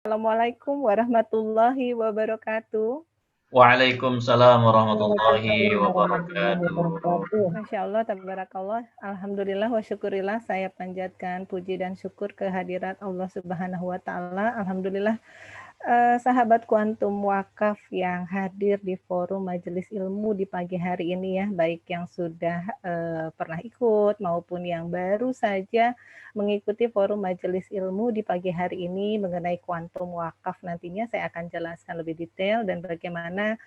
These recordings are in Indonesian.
Assalamualaikum warahmatullahi wabarakatuh. Waalaikumsalam warahmatullahi Waalaikumsalam warahmatullahi wabarakatuh. wabarakatuh. Masya Allah, tabarakallah, alhamdulillah wa syukurillah, saya panjatkan puji dan syukur kehadirat Allah Subhanahu wa Ta'ala. Alhamdulillah, sahabat kuantum wakaf yang hadir di forum majelis ilmu di pagi hari ini ya, baik yang sudah pernah ikut maupun yang baru saja mengikuti forum majelis ilmu di pagi hari ini mengenai kuantum wakaf. Nantinya saya akan jelaskan lebih detail dan bagaimana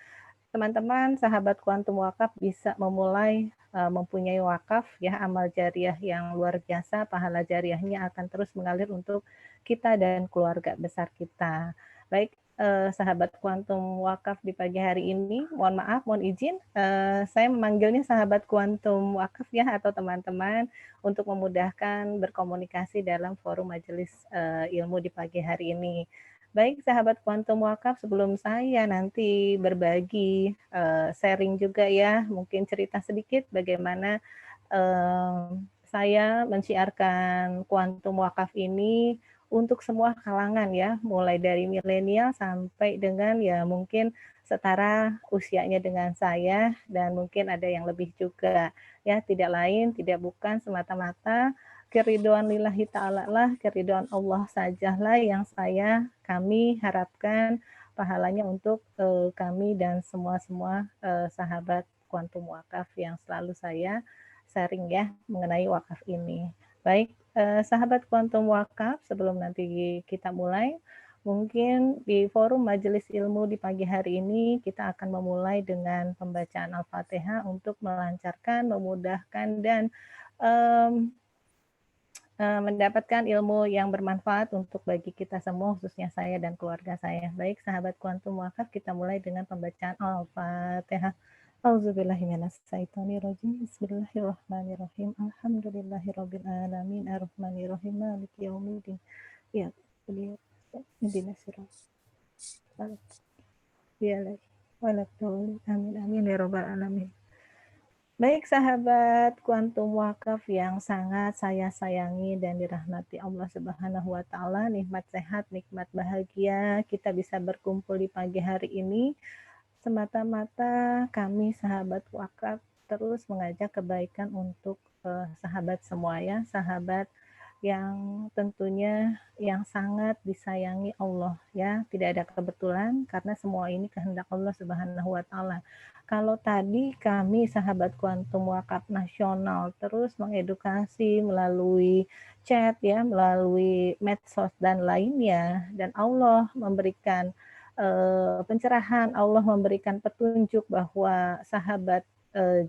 teman-teman sahabat kuantum wakaf bisa memulai mempunyai wakaf ya, amal jariah yang luar biasa, pahala jariahnya akan terus mengalir untuk kita dan keluarga besar kita. Baik, sahabat kuantum wakaf di pagi hari ini, mohon maaf, mohon izin, saya memanggilnya sahabat kuantum wakaf ya, atau teman-teman untuk memudahkan berkomunikasi dalam forum majelis ilmu di pagi hari ini. Baik, sahabat kuantum wakaf, sebelum saya nanti berbagi sharing juga ya, mungkin cerita sedikit bagaimana saya menciarkan kuantum wakaf ini untuk semua kalangan ya, mulai dari milenial sampai dengan ya mungkin setara usianya dengan saya dan mungkin ada yang lebih juga ya, tidak lain tidak bukan semata-mata keridhaan lillahi ta'ala lah, keridhaan Allah sajalah yang kami harapkan pahalanya untuk kami dan semua sahabat kuantum wakaf yang selalu saya sharing ya mengenai wakaf ini. Baik, sahabat kuantum wakaf, sebelum nanti kita mulai, mungkin di forum majelis ilmu di pagi hari ini kita akan memulai dengan pembacaan Al-Fatihah untuk melancarkan, memudahkan dan mendapatkan ilmu yang bermanfaat untuk bagi kita semua, khususnya saya dan keluarga saya. Baik, sahabat kuantum wakaf, kita mulai dengan pembacaan Al-Fatihah. Auzubillahiminasyaitonirrajim. Bismillahirrahmanirrahim. Alhamdulillahirabbil alamin arrahmanirrahim maliki yaumiddin. Ya, beliau ihdinas siratal mustaqim. Amin amin ya rabbal alamin. Baik sahabat kuantum wakaf yang sangat saya sayangi dan dirahmati Allah Subhanahu wa Ta'ala, nikmat sehat, nikmat bahagia kita bisa berkumpul di pagi hari ini semata-mata kami sahabat wakaf terus mengajak kebaikan untuk sahabat semua ya, sahabat yang tentunya yang sangat disayangi Allah ya, tidak ada kebetulan karena semua ini kehendak Allah Subhanahu wa Ta'ala. Kalau tadi kami sahabat kuantum wakaf nasional terus mengedukasi melalui chat ya, melalui medsos dan lainnya, dan Allah memberikan pencerahan, Allah memberikan petunjuk bahwa sahabat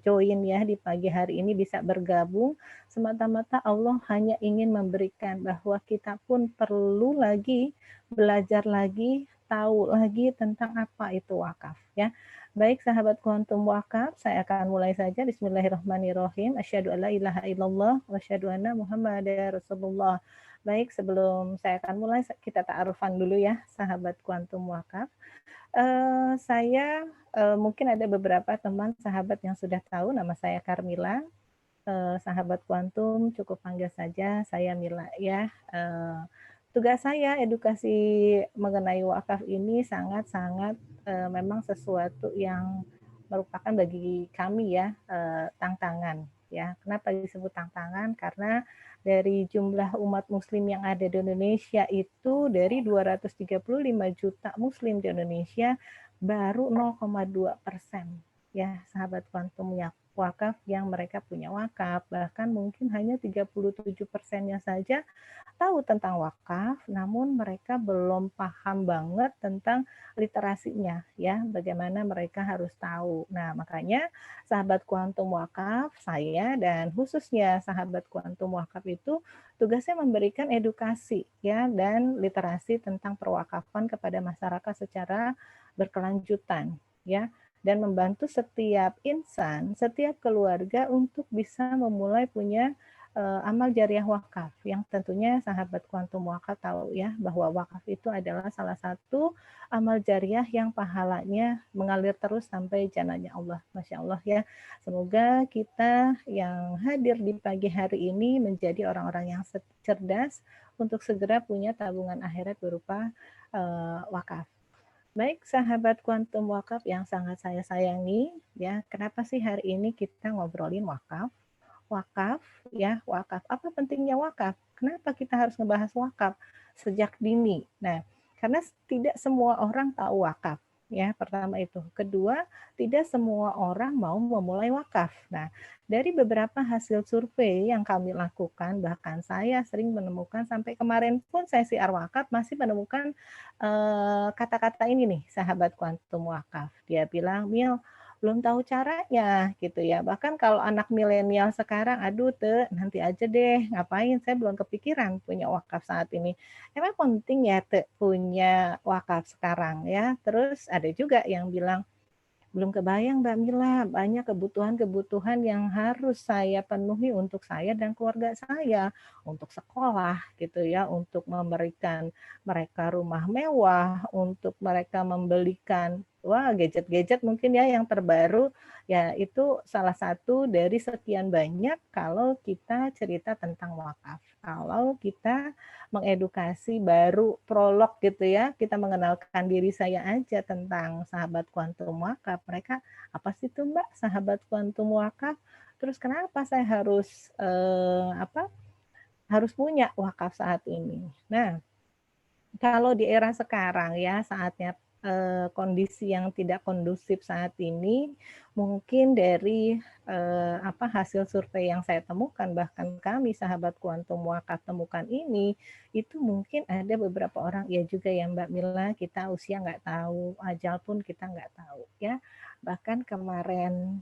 join ya di pagi hari ini bisa bergabung, semata-mata Allah hanya ingin memberikan bahwa kita pun perlu lagi belajar lagi, tahu lagi tentang apa itu wakaf ya. Baik sahabat kuantum wakaf, saya akan mulai saja. Bismillahirrahmanirrahim. Asyhadu alla ilaha illallah wa asyhadu anna Muhammadar Rasulullah. Baik, sebelum saya akan mulai, kita ta'arufan dulu ya, sahabat kuantum wakaf. Saya mungkin ada beberapa teman sahabat yang sudah tahu nama saya Karmila. Sahabat kuantum cukup panggil saja saya Mila ya. Tugas saya edukasi mengenai wakaf ini sangat-sangat memang sesuatu yang merupakan bagi kami ya tantangan ya. Kenapa disebut tantangan? Karena dari jumlah umat muslim yang ada di Indonesia itu dari 235 juta muslim di Indonesia baru 0,2% ya sahabat kuantum ya wakaf yang mereka punya wakaf, bahkan mungkin hanya 37%-nya saja tahu tentang wakaf, namun mereka belum paham banget tentang literasinya ya, bagaimana mereka harus tahu. Nah, makanya sahabat kuantum wakaf, saya dan khususnya sahabat kuantum wakaf itu tugasnya memberikan edukasi ya dan literasi tentang perwakafan kepada masyarakat secara berkelanjutan ya, dan membantu setiap insan, setiap keluarga untuk bisa memulai punya amal jariah wakaf, yang tentunya sahabat kuantum wakaf tahu ya bahwa wakaf itu adalah salah satu amal jariah yang pahalanya mengalir terus sampai jannahnya Allah. Masya Allah ya. Semoga kita yang hadir di pagi hari ini menjadi orang-orang yang cerdas untuk segera punya tabungan akhirat berupa wakaf. Baik sahabat kuantum wakaf yang sangat saya sayangi, ya. Kenapa sih hari ini kita ngobrolin wakaf? Wakaf, ya, wakaf. Apa pentingnya wakaf? Kenapa kita harus ngebahas wakaf sejak dini? Nah, karena tidak semua orang tahu wakaf, ya. Pertama itu. Kedua, tidak semua orang mau memulai wakaf. Nah, dari beberapa hasil survei yang kami lakukan, bahkan saya sering menemukan sampai kemarin pun saya siar wakaf masih menemukan kata-kata ini nih, sahabat kuantum wakaf. Dia bilang, "Mil, belum tahu caranya," gitu ya. Bahkan kalau anak milenial sekarang, "Aduh Te, nanti aja deh, ngapain, saya belum kepikiran punya wakaf saat ini." Emang penting ya Te, punya wakaf sekarang ya. Terus ada juga yang bilang, "Belum kebayang Mbak Mila, banyak kebutuhan-kebutuhan yang harus saya penuhi untuk saya dan keluarga saya, untuk sekolah gitu ya, untuk memberikan mereka rumah mewah, untuk mereka membelikan gadget-gadget mungkin ya yang terbaru." Ya itu salah satu dari sekian banyak kalau kita cerita tentang wakaf. Kalau kita mengedukasi baru prolog gitu ya, kita mengenalkan diri saya aja tentang sahabat kuantum wakaf. Mereka, apa sih itu Mbak sahabat kuantum wakaf? Terus kenapa saya harus harus punya wakaf saat ini? Nah, kalau di era sekarang ya, saatnya kondisi yang tidak kondusif saat ini, mungkin dari hasil survei yang saya temukan, bahkan kami sahabat kuantum wakaf temukan ini, itu mungkin ada beberapa orang, ya juga ya Mbak Mila, kita usia nggak tahu, ajal pun kita nggak tahu ya. Bahkan kemarin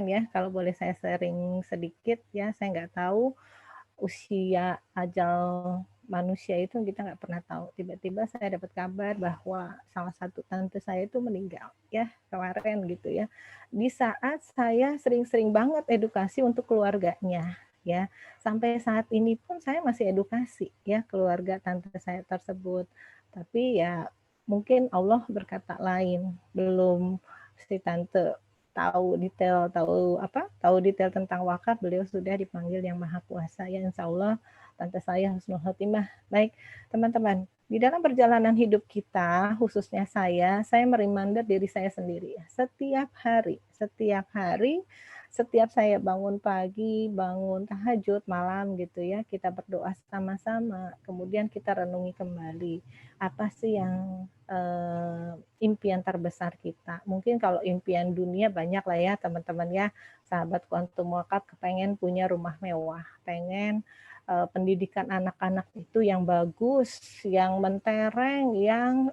ya, kalau boleh saya sharing sedikit ya, saya nggak tahu usia ajal manusia itu kita nggak pernah tahu. Tiba-tiba saya dapat kabar bahwa salah satu tante saya itu meninggal ya kemarin gitu ya. Di saat saya sering-sering banget edukasi untuk keluarganya ya. Sampai saat ini pun saya masih edukasi ya keluarga tante saya tersebut. Tapi ya mungkin Allah berkata lain. Belum si tante tahu detail tentang wakaf, beliau sudah dipanggil yang maha kuasa ya, insya Allah tante saya husnul khotimah. Baik teman-teman, di dalam perjalanan hidup kita, khususnya saya mereminder diri saya sendiri ya. Setiap saya bangun pagi, bangun tahajud malam gitu ya, kita berdoa sama-sama, kemudian kita renungi kembali apa sih yang impian terbesar kita. Mungkin kalau impian dunia banyak lah ya teman-teman ya, sahabat kuantum wakaf kepengen punya rumah mewah, pengen pendidikan anak-anak itu yang bagus, yang mentereng, yang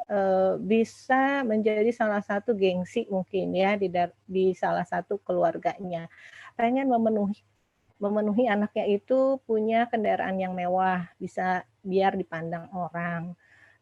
bisa menjadi salah satu gengsi mungkin ya di salah satu keluarganya. Pengen memenuhi anaknya itu punya kendaraan yang mewah, bisa biar dipandang orang.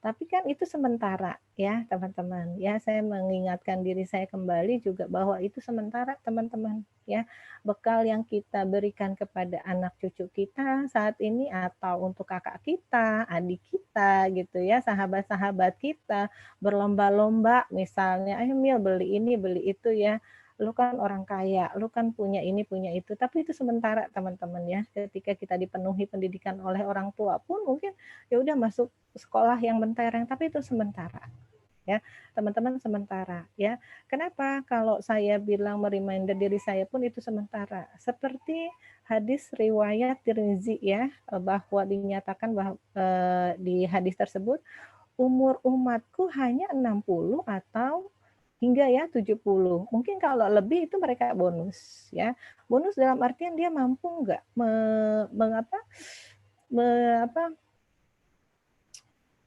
Tapi kan itu sementara ya teman-teman. Ya saya mengingatkan diri saya kembali juga bahwa itu sementara teman-teman ya. Bekal yang kita berikan kepada anak cucu kita saat ini atau untuk kakak kita, adik kita gitu ya, sahabat-sahabat kita berlomba-lomba misalnya, ayo Mil beli ini, beli itu ya. Lu kan orang kaya, lu kan punya ini, punya itu. Tapi itu sementara teman-teman ya. Ketika kita dipenuhi pendidikan oleh orang tua pun mungkin ya udah masuk sekolah yang mentereng, tapi itu sementara ya teman-teman, sementara ya. Kenapa kalau saya bilang mereminder diri saya pun itu sementara, seperti hadis riwayat Tirmizi ya, bahwa dinyatakan bahwa di hadis tersebut umur umatku hanya 60 atau hingga ya 70. Mungkin kalau lebih itu mereka bonus ya. Bonus dalam artian dia mampu nggak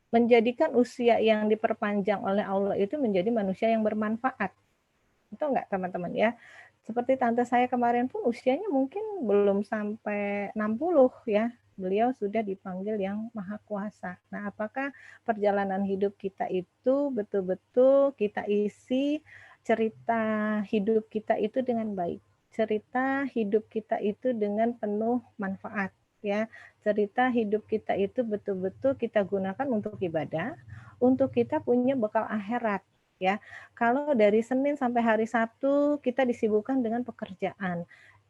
menjadikan usia yang diperpanjang oleh Allah itu menjadi manusia yang bermanfaat. Itu enggak teman-teman ya. Seperti tante saya kemarin pun usianya mungkin belum sampai 60 ya. Beliau sudah dipanggil yang maha kuasa. Nah, apakah perjalanan hidup kita itu betul-betul kita isi cerita hidup kita itu dengan baik. Cerita hidup kita itu dengan penuh manfaat ya. Cerita hidup kita itu betul-betul kita gunakan untuk ibadah, untuk kita punya bekal akhirat ya. Kalau dari Senin sampai hari Sabtu kita disibukkan dengan pekerjaan,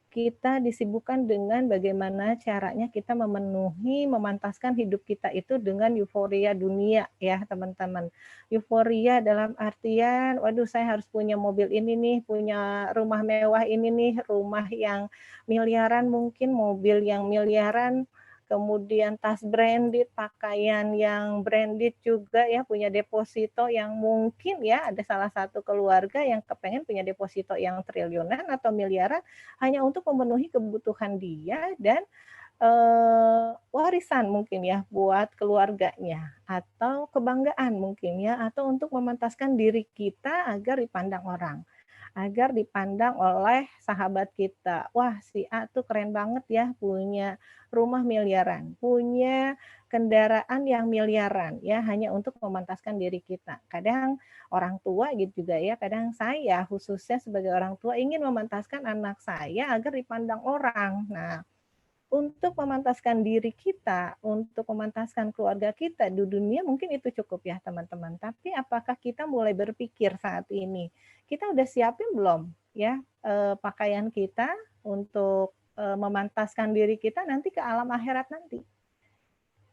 kita disibukkan dengan bagaimana caranya kita memantaskan hidup kita itu dengan euforia dunia ya teman-teman. Euforia dalam artian, waduh saya harus punya mobil ini nih, punya rumah mewah ini nih, rumah yang miliaran mungkin, mobil yang miliaran, kemudian tas branded, pakaian yang branded juga ya, punya deposito yang mungkin ya ada salah satu keluarga yang kepengen punya deposito yang triliunan atau miliaran hanya untuk memenuhi kebutuhan dia dan warisan mungkin ya buat keluarganya atau kebanggaan mungkin ya atau untuk memantaskan diri kita agar dipandang orang, agar dipandang oleh sahabat kita. Wah, si A tuh keren banget ya, punya rumah miliaran, punya kendaraan yang miliaran ya hanya untuk memantaskan diri kita. Kadang orang tua gitu juga ya, kadang saya khususnya sebagai orang tua ingin memantaskan anak saya agar dipandang orang. Nah, untuk memantaskan diri kita, untuk memantaskan keluarga kita di dunia mungkin itu cukup ya teman-teman. Tapi apakah kita mulai berpikir saat ini, kita udah siapin belum ya pakaian kita untuk memantaskan diri kita nanti ke alam akhirat nanti?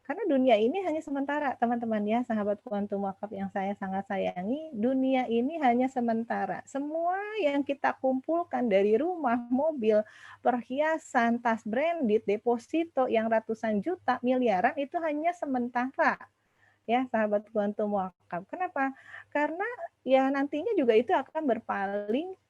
Karena dunia ini hanya sementara, teman-teman ya, sahabat kuantum wakaf yang saya sangat sayangi, dunia ini hanya sementara. Semua yang kita kumpulkan dari rumah, mobil, perhiasan, tas branded, deposito yang ratusan juta, miliaran itu hanya sementara ya sahabat kuantum wakaf. Kenapa? Karena ya nantinya juga itu akan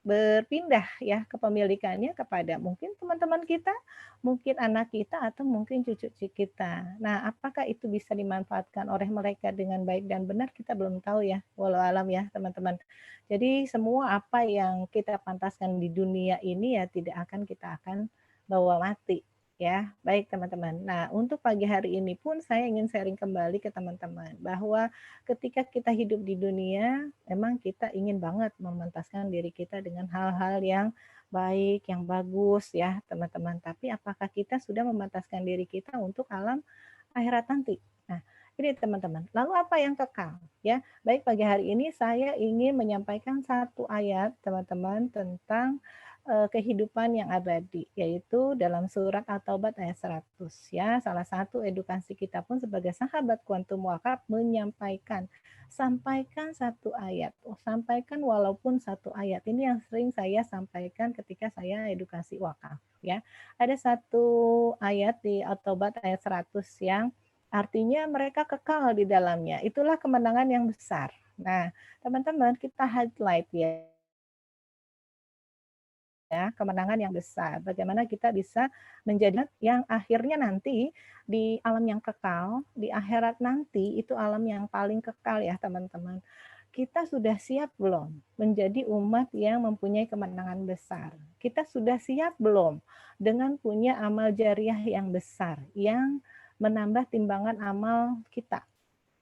berpindah ya kepemilikannya kepada mungkin teman-teman kita, mungkin anak kita atau mungkin cucu kita. Nah, apakah itu bisa dimanfaatkan oleh mereka dengan baik dan benar kita belum tahu ya. Walau alam ya teman-teman. Jadi semua apa yang kita pantaskan di dunia ini ya tidak akan kita akan bawa mati. Ya, baik teman-teman. Nah, untuk pagi hari ini pun saya ingin sharing kembali ke teman-teman bahwa ketika kita hidup di dunia, memang kita ingin banget memantaskan diri kita dengan hal-hal yang baik, yang bagus ya, teman-teman. Tapi apakah kita sudah memantaskan diri kita untuk alam akhirat nanti? Nah, ini teman-teman. Lalu apa yang kekal? Ya, baik pagi hari ini saya ingin menyampaikan satu ayat teman-teman tentang kehidupan yang abadi, yaitu dalam surat At-Taubah ayat 100 ya. Salah satu edukasi kita pun sebagai sahabat kuantum wakaf menyampaikan, sampaikan satu ayat. Sampaikan walaupun satu ayat. Ini yang sering saya sampaikan ketika saya edukasi wakaf ya. Ada satu ayat di At-Taubah ayat 100 yang artinya mereka kekal di dalamnya. Itulah kemenangan yang besar. Nah, teman-teman kita highlight ya kemenangan yang besar. Bagaimana kita bisa menjadi yang akhirnya nanti di alam yang kekal, di akhirat nanti itu alam yang paling kekal ya teman-teman. Kita sudah siap belum menjadi umat yang mempunyai kemenangan besar? Kita sudah siap belum dengan punya amal jariah yang besar yang menambah timbangan amal kita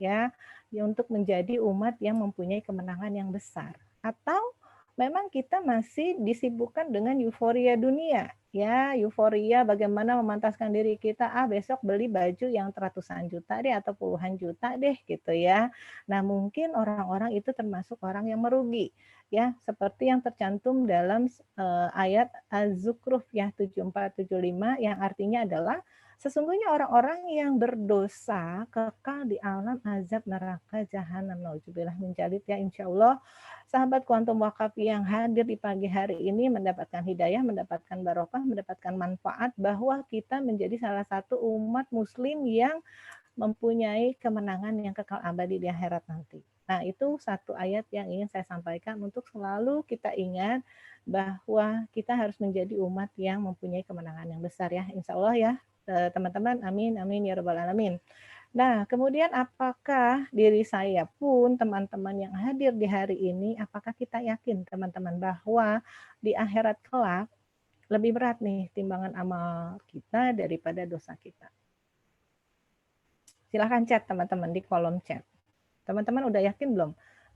ya untuk menjadi umat yang mempunyai kemenangan yang besar? Atau memang kita masih disibukkan dengan euforia dunia ya, euforia bagaimana memantaskan diri kita, besok beli baju yang ratusan juta deh atau puluhan juta deh gitu ya. Nah, mungkin orang-orang itu termasuk orang yang merugi ya, seperti yang tercantum dalam ayat Az-Zukhruf ya 7475 yang artinya adalah sesungguhnya orang-orang yang berdosa kekal di alam azab neraka jahanam. Nauzubillah min dzalik ya, insyaallah sahabat kuantum wakaf yang hadir di pagi hari ini mendapatkan hidayah, mendapatkan barokah, mendapatkan manfaat bahwa kita menjadi salah satu umat muslim yang mempunyai kemenangan yang kekal abadi di akhirat nanti. Nah, itu satu ayat yang ingin saya sampaikan untuk selalu kita ingat bahwa kita harus menjadi umat yang mempunyai kemenangan yang besar ya. Insya Allah ya, teman-teman. Amin, amin ya rabbal alamin. Nah, kemudian apakah diri saya pun, teman-teman yang hadir di hari ini, apakah kita yakin teman-teman bahwa di akhirat kelak lebih berat nih timbangan amal kita daripada dosa kita? Silahkan chat teman-teman di kolom chat. Teman-teman udah yakin belum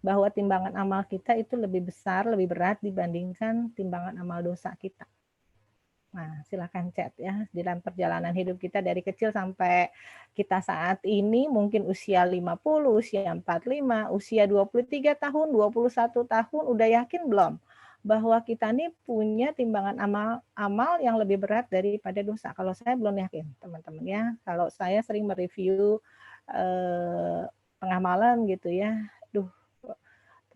bahwa timbangan amal kita itu lebih besar, lebih berat dibandingkan timbangan amal dosa kita? Nah, silakan chat ya. Di dalam perjalanan hidup kita dari kecil sampai kita saat ini mungkin usia 50, usia 45, usia 23 tahun, 21 tahun, udah yakin belum bahwa kita nih punya timbangan amal yang lebih berat daripada dosa. Kalau saya belum yakin, teman-teman ya. Kalau saya sering mereview tengah malam gitu ya,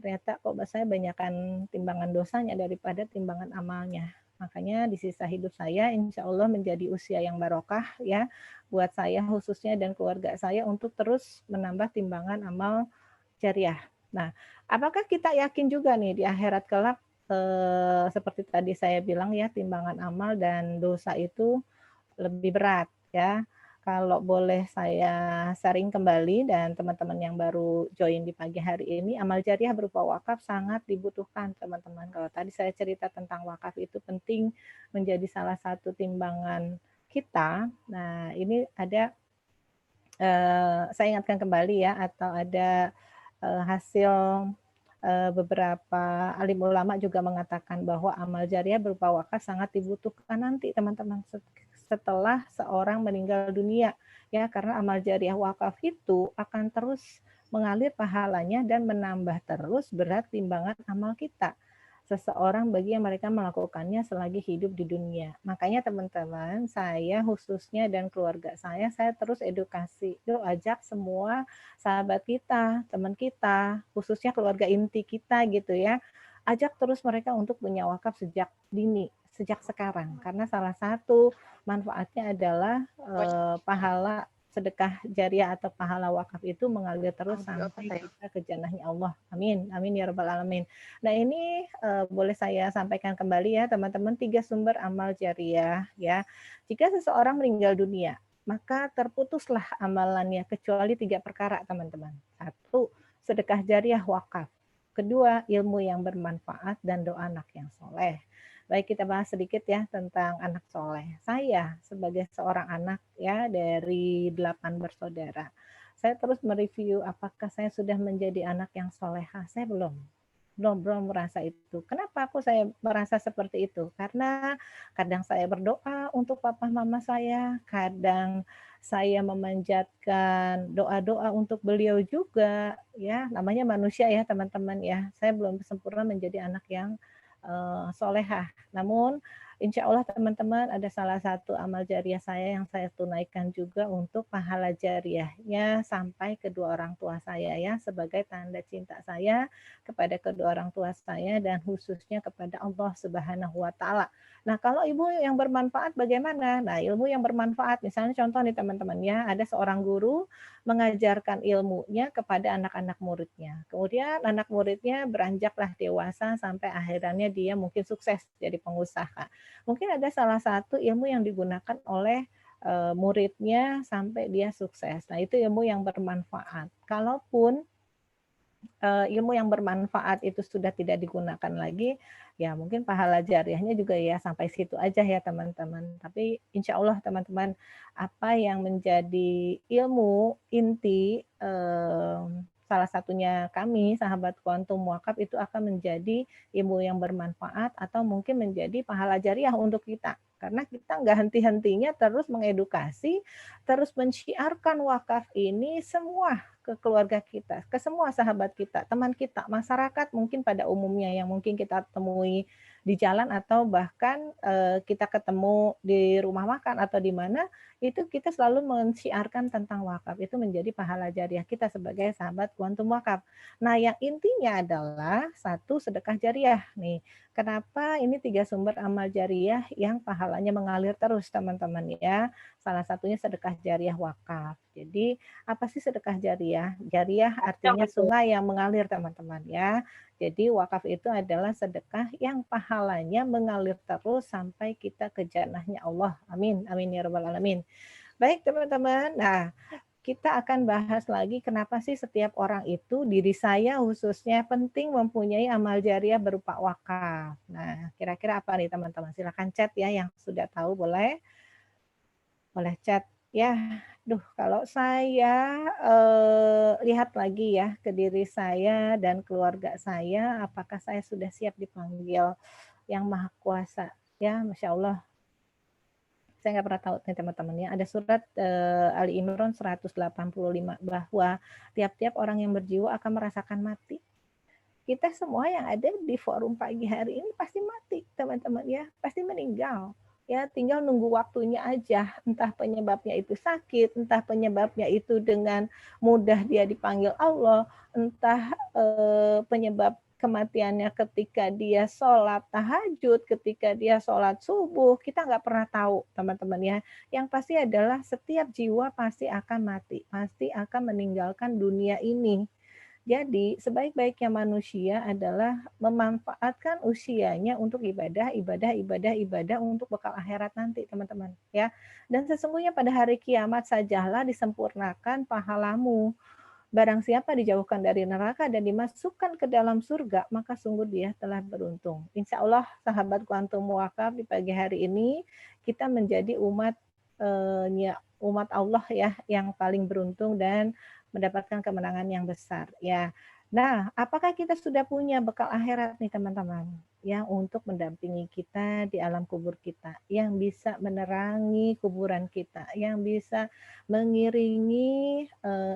ternyata kok saya banyakkan timbangan dosanya daripada timbangan amalnya. Makanya di sisa hidup saya insya Allah menjadi usia yang barokah ya buat saya khususnya dan keluarga saya untuk terus menambah timbangan amal jariah. Nah, apakah kita yakin juga nih di akhirat kelak seperti tadi saya bilang ya timbangan amal dan dosa itu lebih berat ya. Kalau boleh saya sharing kembali dan teman-teman yang baru join di pagi hari ini, amal jariah berupa wakaf sangat dibutuhkan teman-teman. Kalau tadi saya cerita tentang wakaf itu penting menjadi salah satu timbangan kita. Nah, ini ada saya ingatkan kembali ya atau ada hasil beberapa alim ulama juga mengatakan bahwa amal jariah berupa wakaf sangat dibutuhkan nanti teman-teman setelah seorang meninggal dunia ya karena amal jariah wakaf itu akan terus mengalir pahalanya dan menambah terus berat timbangan amal kita seseorang bagi yang mereka melakukannya selagi hidup di dunia. Makanya teman-teman, saya khususnya dan keluarga saya terus edukasi. Yuk ajak semua sahabat kita, teman kita, khususnya keluarga inti kita gitu ya. Ajak terus mereka untuk punya wakaf sejak dini, sejak sekarang. Karena salah satu manfaatnya adalah pahala sedekah jariah atau pahala wakaf itu mengalir terus sampai kita ke jannahnya Allah. Amin. Amin ya rabbal alamin. Nah, ini boleh saya sampaikan kembali ya, teman-teman, 3 sumber amal jariah ya. Jika seseorang meninggal dunia, maka terputuslah amalannya kecuali 3 perkara, teman-teman. 1, sedekah jariah wakaf. Kedua, ilmu yang bermanfaat dan doa anak yang soleh. Baik, kita bahas sedikit ya tentang anak soleh. Saya sebagai seorang anak ya dari 8 bersaudara, saya terus mereview apakah saya sudah menjadi anak yang soleha. Saya belum merasa itu. Kenapa saya merasa seperti itu? Karena kadang saya berdoa untuk papa mama saya, kadang saya memanjatkan doa-doa untuk beliau juga, ya namanya manusia ya teman-teman ya. Saya belum sempurna menjadi anak yang solehah. Namun insya Allah teman-teman ada salah satu amal jariah saya yang saya tunaikan juga untuk pahala jariahnya sampai kedua orang tua saya ya sebagai tanda cinta saya kepada kedua orang tua saya dan khususnya kepada Allah Subhanahu wa taala. Nah, kalau ilmu yang bermanfaat bagaimana? Nah, ilmu yang bermanfaat misalnya contoh nih teman-teman ya, ada seorang guru mengajarkan ilmunya kepada anak-anak muridnya. Kemudian anak muridnya beranjaklah dewasa sampai akhirnya dia mungkin sukses jadi pengusaha. Mungkin ada salah satu ilmu yang digunakan oleh muridnya sampai dia sukses. Nah, itu ilmu yang bermanfaat. Kalaupun ilmu yang bermanfaat itu sudah tidak digunakan lagi, ya mungkin pahala jariahnya juga ya sampai situ aja ya teman-teman. Tapi insya Allah teman-teman, apa yang menjadi ilmu inti salah satunya kami, sahabat kuantum wakaf itu akan menjadi ilmu yang bermanfaat atau mungkin menjadi pahala jariah untuk kita. Karena kita nggak henti-hentinya terus mengedukasi, terus menciarkan wakaf ini semua ke keluarga kita, ke semua sahabat kita, teman kita, masyarakat mungkin pada umumnya yang mungkin kita temui di jalan atau bahkan kita ketemu di rumah makan atau di mana, itu kita selalu menciarkan tentang wakaf. Itu menjadi pahala jariah kita sebagai sahabat kuantum wakaf. Nah, yang intinya adalah 1 sedekah jariah nih. Kenapa ini 3 sumber amal jariah yang pahalanya mengalir terus teman-teman ya. Salah satunya sedekah jariah wakaf. Jadi apa sih sedekah jariah? Jariah artinya sungai yang mengalir teman-teman ya. Jadi wakaf itu adalah sedekah yang pahalanya mengalir terus sampai kita ke jannahnya Allah. Amin. Amin ya rabbal alamin. Baik teman-teman. Nah, kita akan bahas lagi kenapa sih setiap orang itu, diri saya khususnya penting mempunyai amal jariah berupa wakaf. Nah, kira-kira apa nih teman-teman? Silakan chat ya yang sudah tahu boleh chat ya. Kalau saya lihat lagi ya ke diri saya dan keluarga saya, apakah saya sudah siap dipanggil yang Maha Kuasa? Ya, Masya Allah. Saya nggak pernah tahu nih teman-teman ya. Ada surat Ali Imran 185 bahwa tiap-tiap orang yang berjiwa akan merasakan mati. kita semua yang ada di forum pagi hari ini pasti mati, teman-teman ya, pasti meninggal. Ya, tinggal nunggu waktunya aja. Entah penyebabnya itu sakit, entah penyebabnya itu dengan mudah dia dipanggil Allah, entah penyebab kematiannya ketika dia sholat tahajud, ketika dia sholat subuh, kita nggak pernah tahu, teman-teman ya. Yang pasti adalah setiap jiwa pasti akan mati, pasti akan meninggalkan dunia ini. Jadi, sebaik-baiknya manusia adalah memanfaatkan usianya untuk ibadah untuk bekal akhirat nanti, teman-teman, ya. Dan sesungguhnya pada hari kiamat sajalah disempurnakan pahalamu. Barang siapa dijauhkan dari neraka dan dimasukkan ke dalam surga, maka sungguh dia telah beruntung. Insya Allah, sahabat Kuantum Wakaf, di pagi hari ini kita menjadi umat Allah ya yang paling beruntung dan mendapatkan kemenangan yang besar ya. Nah, apakah kita sudah punya bekal akhirat nih teman-teman yang untuk mendampingi kita di alam kubur kita, yang bisa menerangi kuburan kita, yang bisa mengiringi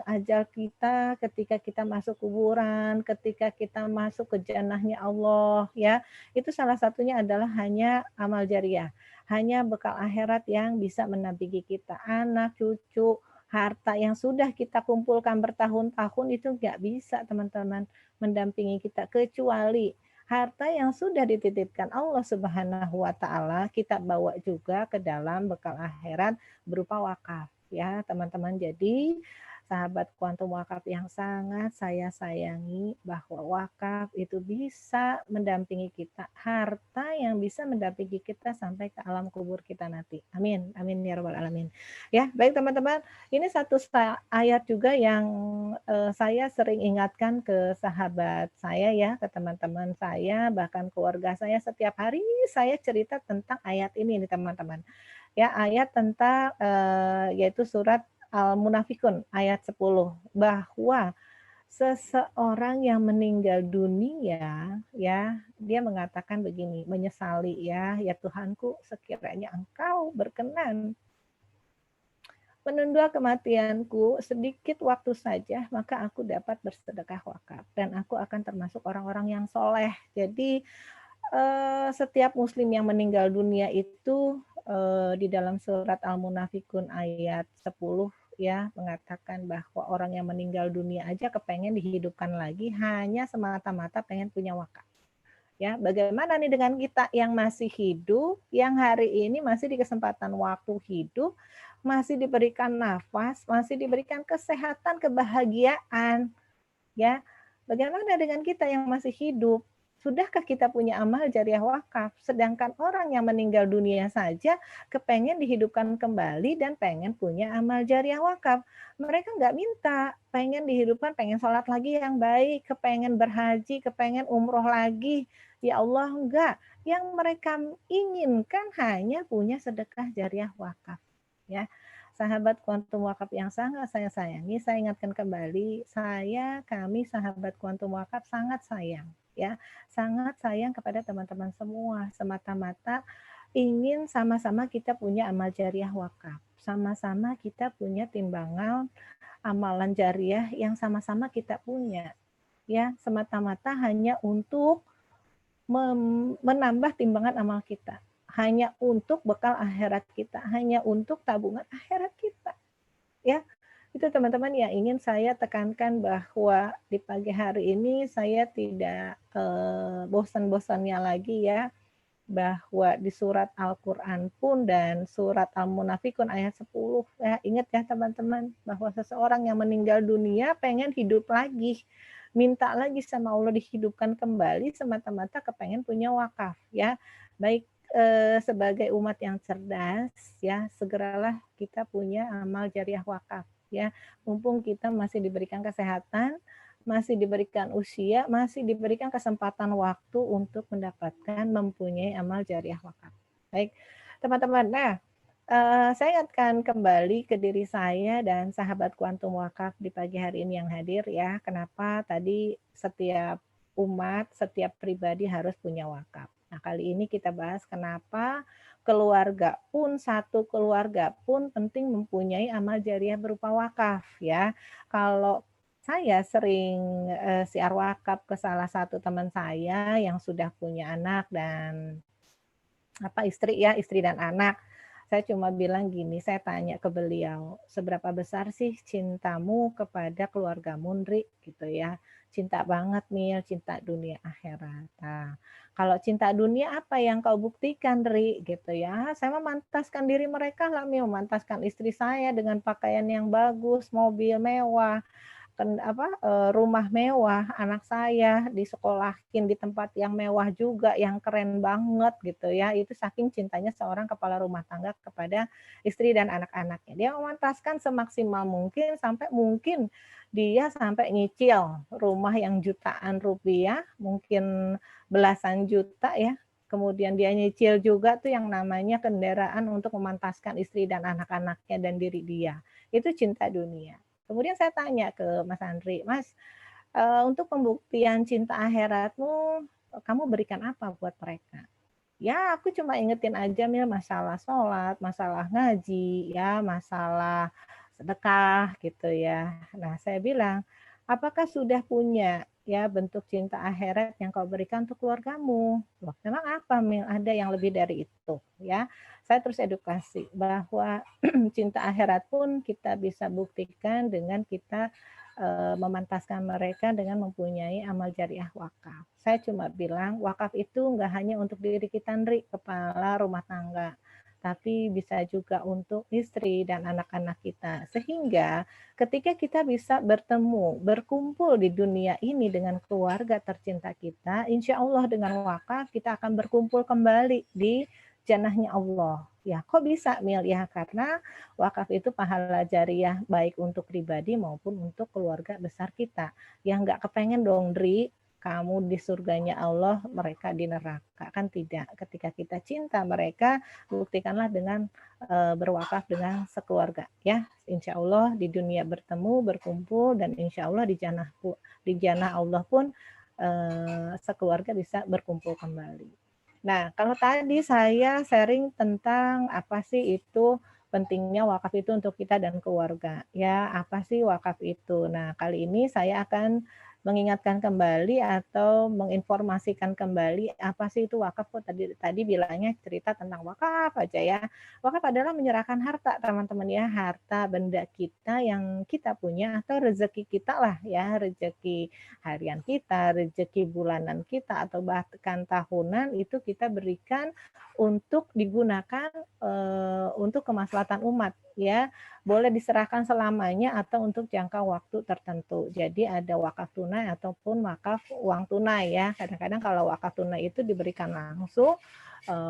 ajal kita ketika kita masuk kuburan, ketika kita masuk ke jannahnya Allah ya. Itu salah satunya adalah hanya amal jariah, hanya bekal akhirat yang bisa mendampingi kita, anak, cucu, harta yang sudah kita kumpulkan bertahun-tahun itu nggak bisa teman-teman mendampingi kita, kecuali harta yang sudah dititipkan Allah Subhanahu wa taala kita bawa juga ke dalam bekal akhirat berupa wakaf ya teman-teman. Jadi sahabat Kuantum Wakaf yang sangat saya sayangi, bahwa wakaf itu bisa mendampingi kita, harta yang bisa mendampingi kita sampai ke alam kubur kita nanti. Amin, amin ya rabbal alamin. Ya, baik teman-teman, ini satu ayat juga yang saya sering ingatkan ke sahabat saya ya, ke teman-teman saya, bahkan keluarga saya, setiap hari saya cerita tentang ayat ini nih teman-teman. Ya, ayat tentang yaitu surat Al-Munafikun ayat 10, bahwa seseorang yang meninggal dunia ya, dia mengatakan begini, menyesali ya Tuhanku, sekiranya Engkau berkenan menunda kematianku sedikit waktu saja, maka aku dapat bersedekah wakaf dan aku akan termasuk orang-orang yang soleh. Jadi setiap muslim yang meninggal dunia itu di dalam surat Al-Munafikun ayat 10 ya mengatakan bahwa orang yang meninggal dunia aja kepengen dihidupkan lagi hanya semata-mata pengen punya wakaf. Ya, bagaimana nih dengan kita yang masih hidup, yang hari ini masih di kesempatan waktu hidup, masih diberikan nafas, masih diberikan kesehatan, kebahagiaan, ya. Bagaimana dengan kita yang masih hidup? Sudahkah kita punya amal jariah wakaf? Sedangkan orang yang meninggal dunia saja kepengen dihidupkan kembali dan pengen punya amal jariah wakaf. Mereka nggak minta, pengen dihidupkan, pengen sholat lagi yang baik, kepengen berhaji, kepengen umroh lagi. Ya Allah, enggak. Yang mereka inginkan hanya punya sedekah jariah wakaf. Ya, sahabat Kuantum Wakaf yang sangat saya sayangi, saya ingatkan kembali, kami sahabat Kuantum Wakaf sangat sayang, ya, sangat sayang kepada teman-teman semua, semata-mata ingin sama-sama kita punya amal jariah wakaf, sama-sama kita punya timbangan amalan jariah yang sama-sama kita punya, ya, semata-mata hanya untuk menambah timbangan amal kita, hanya untuk bekal akhirat kita, hanya untuk tabungan akhirat kita. Ya, itu teman-teman yang ingin saya tekankan, bahwa di pagi hari ini saya tidak bosan-bosannya lagi ya, bahwa di surat Al-Quran pun dan surat Al-Munafikun ayat 10 ya, ingat ya teman-teman, bahwa seseorang yang meninggal dunia pengen hidup lagi, minta lagi sama Allah dihidupkan kembali semata-mata kepengen punya wakaf ya. Baik sebagai umat yang cerdas ya, segeralah kita punya amal jariah wakaf ya, mumpung kita masih diberikan kesehatan, masih diberikan usia, masih diberikan kesempatan waktu untuk mendapatkan mempunyai amal jariah wakaf. Baik, teman-teman. Nah, saya ingatkan kembali ke diri saya dan sahabat Kuantum Wakaf di pagi hari ini yang hadir ya. Kenapa tadi setiap umat, setiap pribadi harus punya wakaf. Nah, kali ini kita bahas kenapa keluarga pun, satu keluarga pun penting mempunyai amal jariah berupa wakaf ya. Kalau saya sering, siar wakaf ke salah satu teman saya yang sudah punya anak dan istri ya, istri dan anak. Saya cuma bilang gini, saya tanya ke beliau, "Seberapa besar sih cintamu kepada keluargamu, Ndri?" Gitu ya. "Cinta banget, Mil, cinta dunia akhirat." Nah, "Kalau cinta dunia apa yang kau buktikan, Ndri?" Gitu ya. "Saya memantaskan diri mereka lah, Mil, memantaskan istri saya dengan pakaian yang bagus, mobil mewah, rumah mewah, anak saya disekolahin di tempat yang mewah juga, yang keren banget gitu ya. Itu saking cintanya seorang kepala rumah tangga kepada istri dan anak-anaknya. Dia memantaskan semaksimal mungkin sampai mungkin dia sampai nyicil rumah yang jutaan rupiah, mungkin belasan juta ya. Kemudian dia nyicil juga tuh yang namanya kendaraan untuk memantaskan istri dan anak-anaknya dan diri dia. Itu cinta dunia. Kemudian saya tanya ke Mas Andri, "Mas, untuk pembuktian cinta akhiratmu, kamu berikan apa buat mereka?" "Ya aku cuma ingetin aja Mil masalah sholat, masalah ngaji, ya masalah sedekah," gitu ya. Nah saya bilang, "Apakah sudah punya ya bentuk cinta akhirat yang kau berikan untuk keluargamu?" "Loh memang apa Mil? Ada yang lebih dari itu," ya. Saya terus edukasi bahwa cinta akhirat pun kita bisa buktikan dengan kita memantaskan mereka dengan mempunyai amal jariah wakaf. Saya cuma bilang wakaf itu nggak hanya untuk diri kita, Ndri, kepala rumah tangga, tapi bisa juga untuk istri dan anak-anak kita. Sehingga ketika kita bisa bertemu, berkumpul di dunia ini dengan keluarga tercinta kita, insya Allah dengan wakaf kita akan berkumpul kembali di jannahnya Allah. Ya, kok bisa Mil? Ya, karena wakaf itu pahala jariah baik untuk pribadi maupun untuk keluarga besar kita. Yang nggak kepengen dong, Dri, kamu di surganya Allah, mereka di neraka. Kan tidak. Ketika kita cinta mereka, buktikanlah dengan berwakaf dengan sekeluarga. Ya, insya Allah di dunia bertemu, berkumpul, dan insya Allah di jannah Allah pun sekeluarga bisa berkumpul kembali. Nah, kalau tadi saya sharing tentang apa sih itu pentingnya wakaf itu untuk kita dan keluarga. Ya, apa sih wakaf itu? Nah, kali ini saya akan mengingatkan kembali atau menginformasikan kembali apa sih itu wakaf. Kok tadi tadi bilangnya cerita tentang wakaf aja ya. Wakaf adalah menyerahkan harta, teman-teman ya, harta benda kita yang kita punya atau rezeki kita lah ya, rezeki harian kita, rezeki bulanan kita, atau bahkan tahunan itu kita berikan untuk digunakan untuk kemaslahatan umat ya. Boleh diserahkan selamanya atau untuk jangka waktu tertentu. Jadi ada wakaf tunai ataupun wakaf uang tunai ya. Kadang-kadang kalau wakaf tunai itu diberikan langsung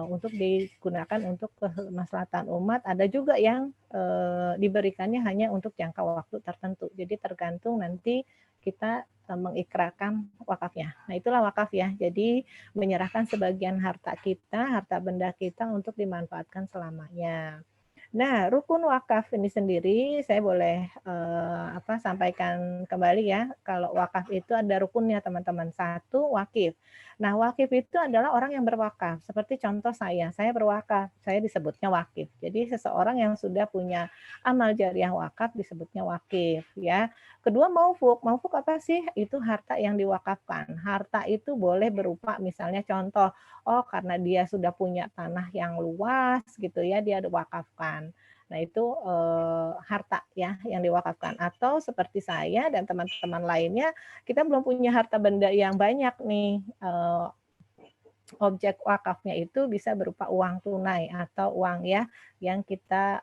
untuk digunakan untuk kemaslahatan umat. Ada juga yang diberikannya hanya untuk jangka waktu tertentu. Jadi tergantung nanti kita mengikrarkan wakafnya. Nah, itulah wakaf ya. Jadi menyerahkan sebagian harta kita, harta benda kita untuk dimanfaatkan selamanya. Nah, rukun wakaf ini sendiri saya boleh sampaikan kembali ya. Kalau wakaf itu ada rukunnya teman-teman. Satu, wakif. Nah, wakif itu adalah orang yang berwakaf. Seperti contoh saya berwakaf, saya disebutnya wakif. Jadi seseorang yang sudah punya amal jariah wakaf disebutnya wakif ya. Kedua, maufuk. Maufuk apa sih? Itu harta yang diwakafkan. Harta itu boleh berupa misalnya contoh, oh karena dia sudah punya tanah yang luas gitu ya, dia diwakafkan. Nah itu harta ya yang diwakafkan. Atau seperti saya dan teman-teman lainnya, kita belum punya harta benda yang banyak nih. Objek wakafnya itu bisa berupa uang tunai atau uang ya yang kita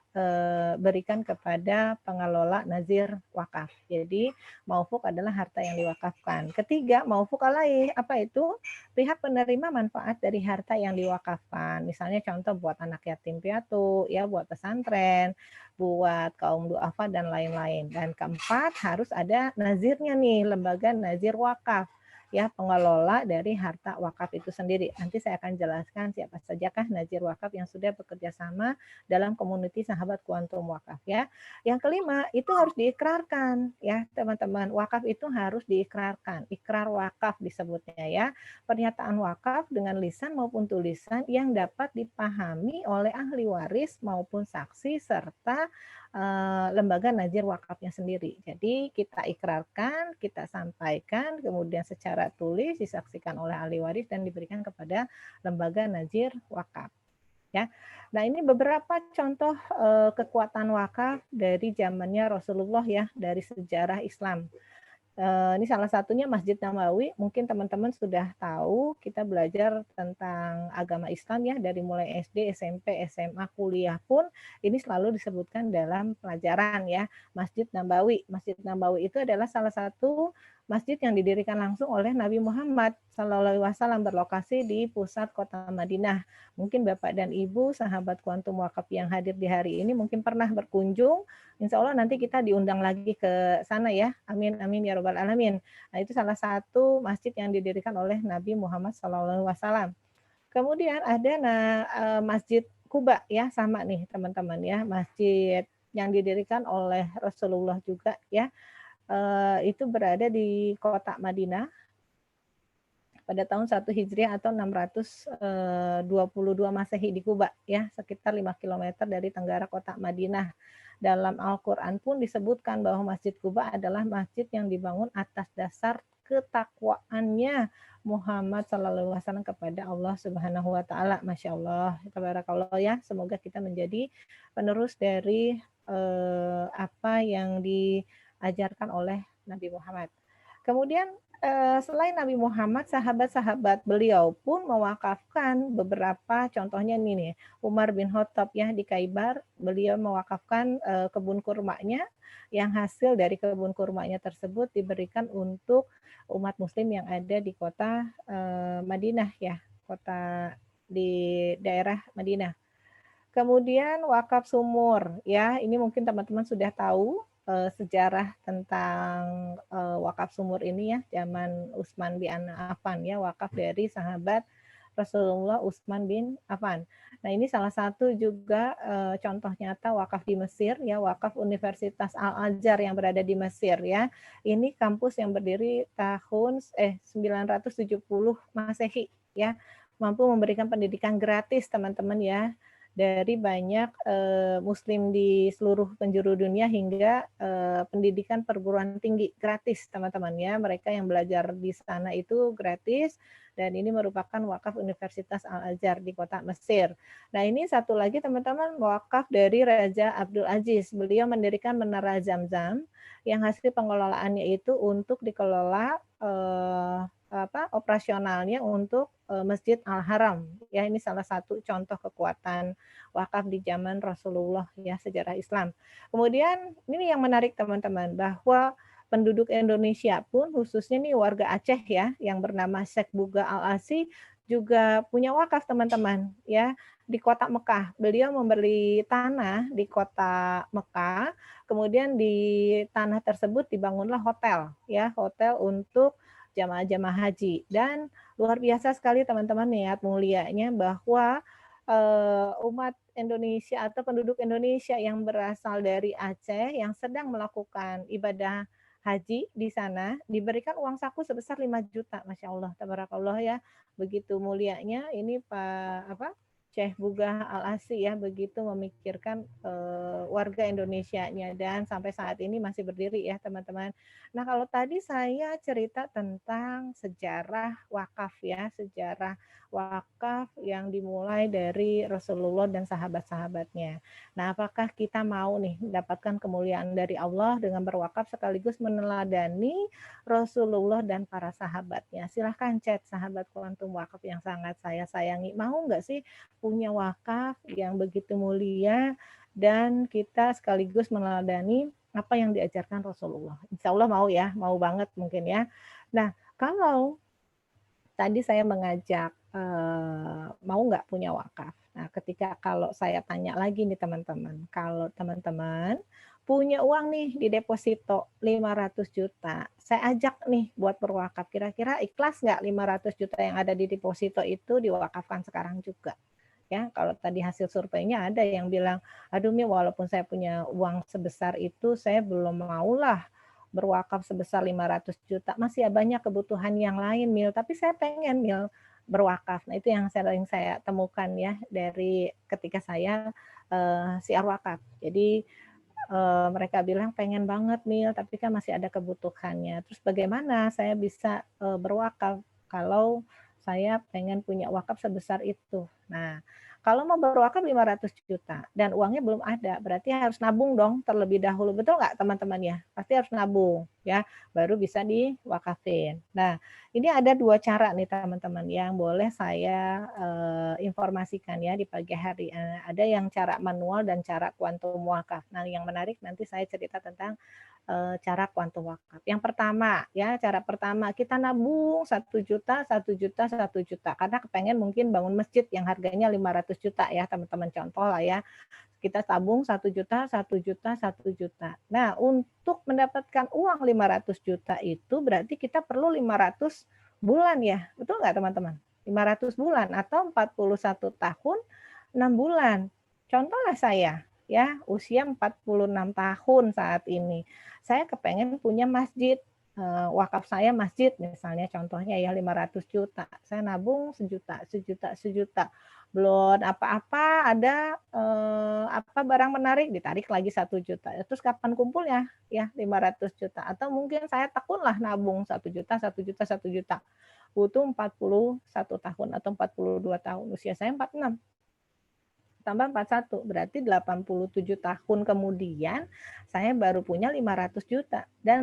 berikan kepada pengelola nazir wakaf. Jadi maufuk adalah harta yang diwakafkan. Ketiga, maufuk alaih. Apa itu? Pihak penerima manfaat dari harta yang diwakafkan. Misalnya contoh buat anak yatim piatu, ya buat pesantren, buat kaum duafa dan lain-lain. Dan keempat, harus ada nazirnya nih, lembaga nazir wakaf. ya pengelola dari harta wakaf itu sendiri. Nanti saya akan jelaskan siapa sajakah nazir wakaf yang sudah bekerja sama dalam komuniti sahabat kuantum wakaf ya. Yang kelima, itu harus diikrarkan ya, teman-teman. Wakaf itu harus diikrarkan. Ikrar wakaf disebutnya ya. Pernyataan wakaf dengan lisan maupun tulisan yang dapat dipahami oleh ahli waris maupun saksi serta lembaga nazir wakafnya sendiri. Jadi kita ikrarkan, kita sampaikan, kemudian secara tulis disaksikan oleh ahli waris dan diberikan kepada lembaga nazir wakaf. Ya, nah ini beberapa contoh kekuatan wakaf dari zamannya Rasulullah ya, dari sejarah Islam. Ini salah satunya Masjid Nabawi. Mungkin teman-teman sudah tahu, kita belajar tentang agama Islam ya, dari mulai SD, SMP, SMA, kuliah pun ini selalu disebutkan dalam pelajaran ya. Masjid Nabawi. Masjid Nabawi itu adalah salah satu masjid yang didirikan langsung oleh Nabi Muhammad SAW, berlokasi di pusat kota Madinah. Mungkin Bapak dan Ibu, sahabat kuantum wakaf yang hadir di hari ini mungkin pernah berkunjung. Insya Allah nanti kita diundang lagi ke sana ya. Amin, amin ya robbal alamin. Nah itu salah satu masjid yang didirikan oleh Nabi Muhammad SAW. Kemudian ada Masjid Kuba ya, sama nih teman-teman ya, masjid yang didirikan oleh Rasulullah juga ya. Itu berada di kota Madinah pada tahun 1 Hijriah atau 622 Masehi di Kuba ya, sekitar 5 km dari tenggara kota Madinah. Dalam Al-Qur'an pun disebutkan bahwa Masjid Kuba adalah masjid yang dibangun atas dasar ketakwaannya Muhammad SAW kepada Allah Subhanahu wa taala. Masya Allah, tabarakallah ya. Semoga kita menjadi penerus dari apa yang diajarkan oleh Nabi Muhammad. Kemudian selain Nabi Muhammad, sahabat-sahabat beliau pun mewakafkan beberapa, contohnya ini nih, Umar bin Khattab ya di Khaibar, beliau mewakafkan kebun kurmanya, yang hasil dari kebun kurmanya tersebut diberikan untuk umat muslim yang ada di kota Madinah ya, kota di daerah Madinah. Kemudian wakaf sumur ya, ini mungkin teman-teman sudah tahu sejarah tentang wakaf sumur ini ya, zaman Utsman bin Affan ya, wakaf dari sahabat Rasulullah Utsman bin Affan. Nah ini salah satu juga contoh nyata wakaf di Mesir ya, wakaf Universitas Al-Azhar yang berada di Mesir ya. Ini kampus yang berdiri tahun 970 Masehi ya, mampu memberikan pendidikan gratis teman-teman ya, dari banyak muslim di seluruh penjuru dunia hingga pendidikan perguruan tinggi gratis teman-teman ya. Mereka yang belajar di sana itu gratis, dan ini merupakan wakaf Universitas Al-Azhar di kota Mesir. Nah ini satu lagi teman-teman, wakaf dari Raja Abdul Aziz. Beliau mendirikan Menara Zamzam yang hasil pengelolaannya itu untuk dikelola operasionalnya untuk Masjid Al-Haram. Ya, ini salah satu contoh kekuatan wakaf di zaman Rasulullah ya, sejarah Islam. Kemudian ini yang menarik teman-teman, bahwa penduduk Indonesia pun, khususnya nih warga Aceh ya, yang bernama Syekh Buga Al-Asi, juga punya wakaf teman-teman ya, di kota Mekah. Beliau membeli tanah di kota Mekah, kemudian di tanah tersebut dibangunlah hotel ya, hotel untuk jamaah-jamaah haji. Dan luar biasa sekali teman-teman niat mulianya, bahwa umat Indonesia atau penduduk Indonesia yang berasal dari Aceh yang sedang melakukan ibadah haji di sana diberikan uang saku sebesar 5 juta. Masya Allah, tabarakallah ya. Begitu mulianya ini Pak Syekh Buga Al-Asi ya, begitu memikirkan warga Indonesianya, dan sampai saat ini masih berdiri ya teman-teman. Nah kalau tadi saya cerita tentang sejarah wakaf ya, sejarah wakaf yang dimulai dari Rasulullah dan sahabat-sahabatnya. Nah apakah kita mau nih mendapatkan kemuliaan dari Allah dengan berwakaf sekaligus meneladani Rasulullah dan para sahabatnya? Silahkan chat sahabat kuantum wakaf yang sangat saya sayangi. Mau nggak sih punya wakaf yang begitu mulia dan kita sekaligus meneladani apa yang diajarkan Rasulullah? Insya Allah mau ya, mau banget mungkin ya. Nah, kalau tadi saya mengajak mau nggak punya wakaf. Nah, kalau saya tanya lagi nih teman-teman, kalau teman-teman punya uang nih di deposito 500 juta. Saya ajak nih buat berwakaf. Kira-kira ikhlas nggak 500 juta yang ada di deposito itu diwakafkan sekarang juga? Ya, kalau tadi hasil surveinya ada yang bilang, aduh Mi, walaupun saya punya uang sebesar itu, saya belum maulah berwakaf sebesar 500 juta. Masih banyak kebutuhan yang lain, Mil. Tapi saya pengen, Mil, berwakaf. Nah, itu yang sering saya temukan ya dari ketika saya siar wakaf. Jadi mereka bilang pengen banget Mil, tapi kan masih ada kebutuhannya. Terus bagaimana saya bisa berwakaf kalau saya pengen punya wakaf sebesar itu? Nah, kalau mau berwakaf 500 juta dan uangnya belum ada, berarti harus nabung dong terlebih dahulu. Betul nggak teman-teman ya? Pasti harus nabung ya, baru bisa diwakafin. Nah, ini ada 2 cara nih teman-teman yang boleh saya informasikan ya di pagi hari. Ada yang cara manual dan cara kuantum wakaf. Nah, yang menarik nanti saya cerita tentang cara kuantum wakaf. Yang pertama ya, cara pertama kita nabung 1 juta, 1 juta, 1 juta karena kepengen mungkin bangun masjid yang harganya 500 juta ya teman-teman, contoh lah ya. Kita tabung 1 juta, 1 juta, 1 juta. Nah, untuk mendapatkan uang 500 juta itu berarti kita perlu 500 bulan ya. Betul nggak teman-teman? 500 bulan atau 41 tahun 6 bulan. Contohlah saya ya, usia 46 tahun saat ini. Saya kepengen punya masjid, wakaf saya masjid misalnya contohnya ya 500 juta. Saya nabung sejuta, sejuta, sejuta. Belum apa-apa ada apa barang menarik ditarik lagi 1 juta. Terus kapan kumpulnya? Ya 500 juta. Atau mungkin saya tekunlah nabung 1 juta, 1 juta, 1 juta. Butuh 41 tahun atau 42 tahun. Usia saya 46 tambah 41 berarti 87 tahun kemudian saya baru punya 500 juta dan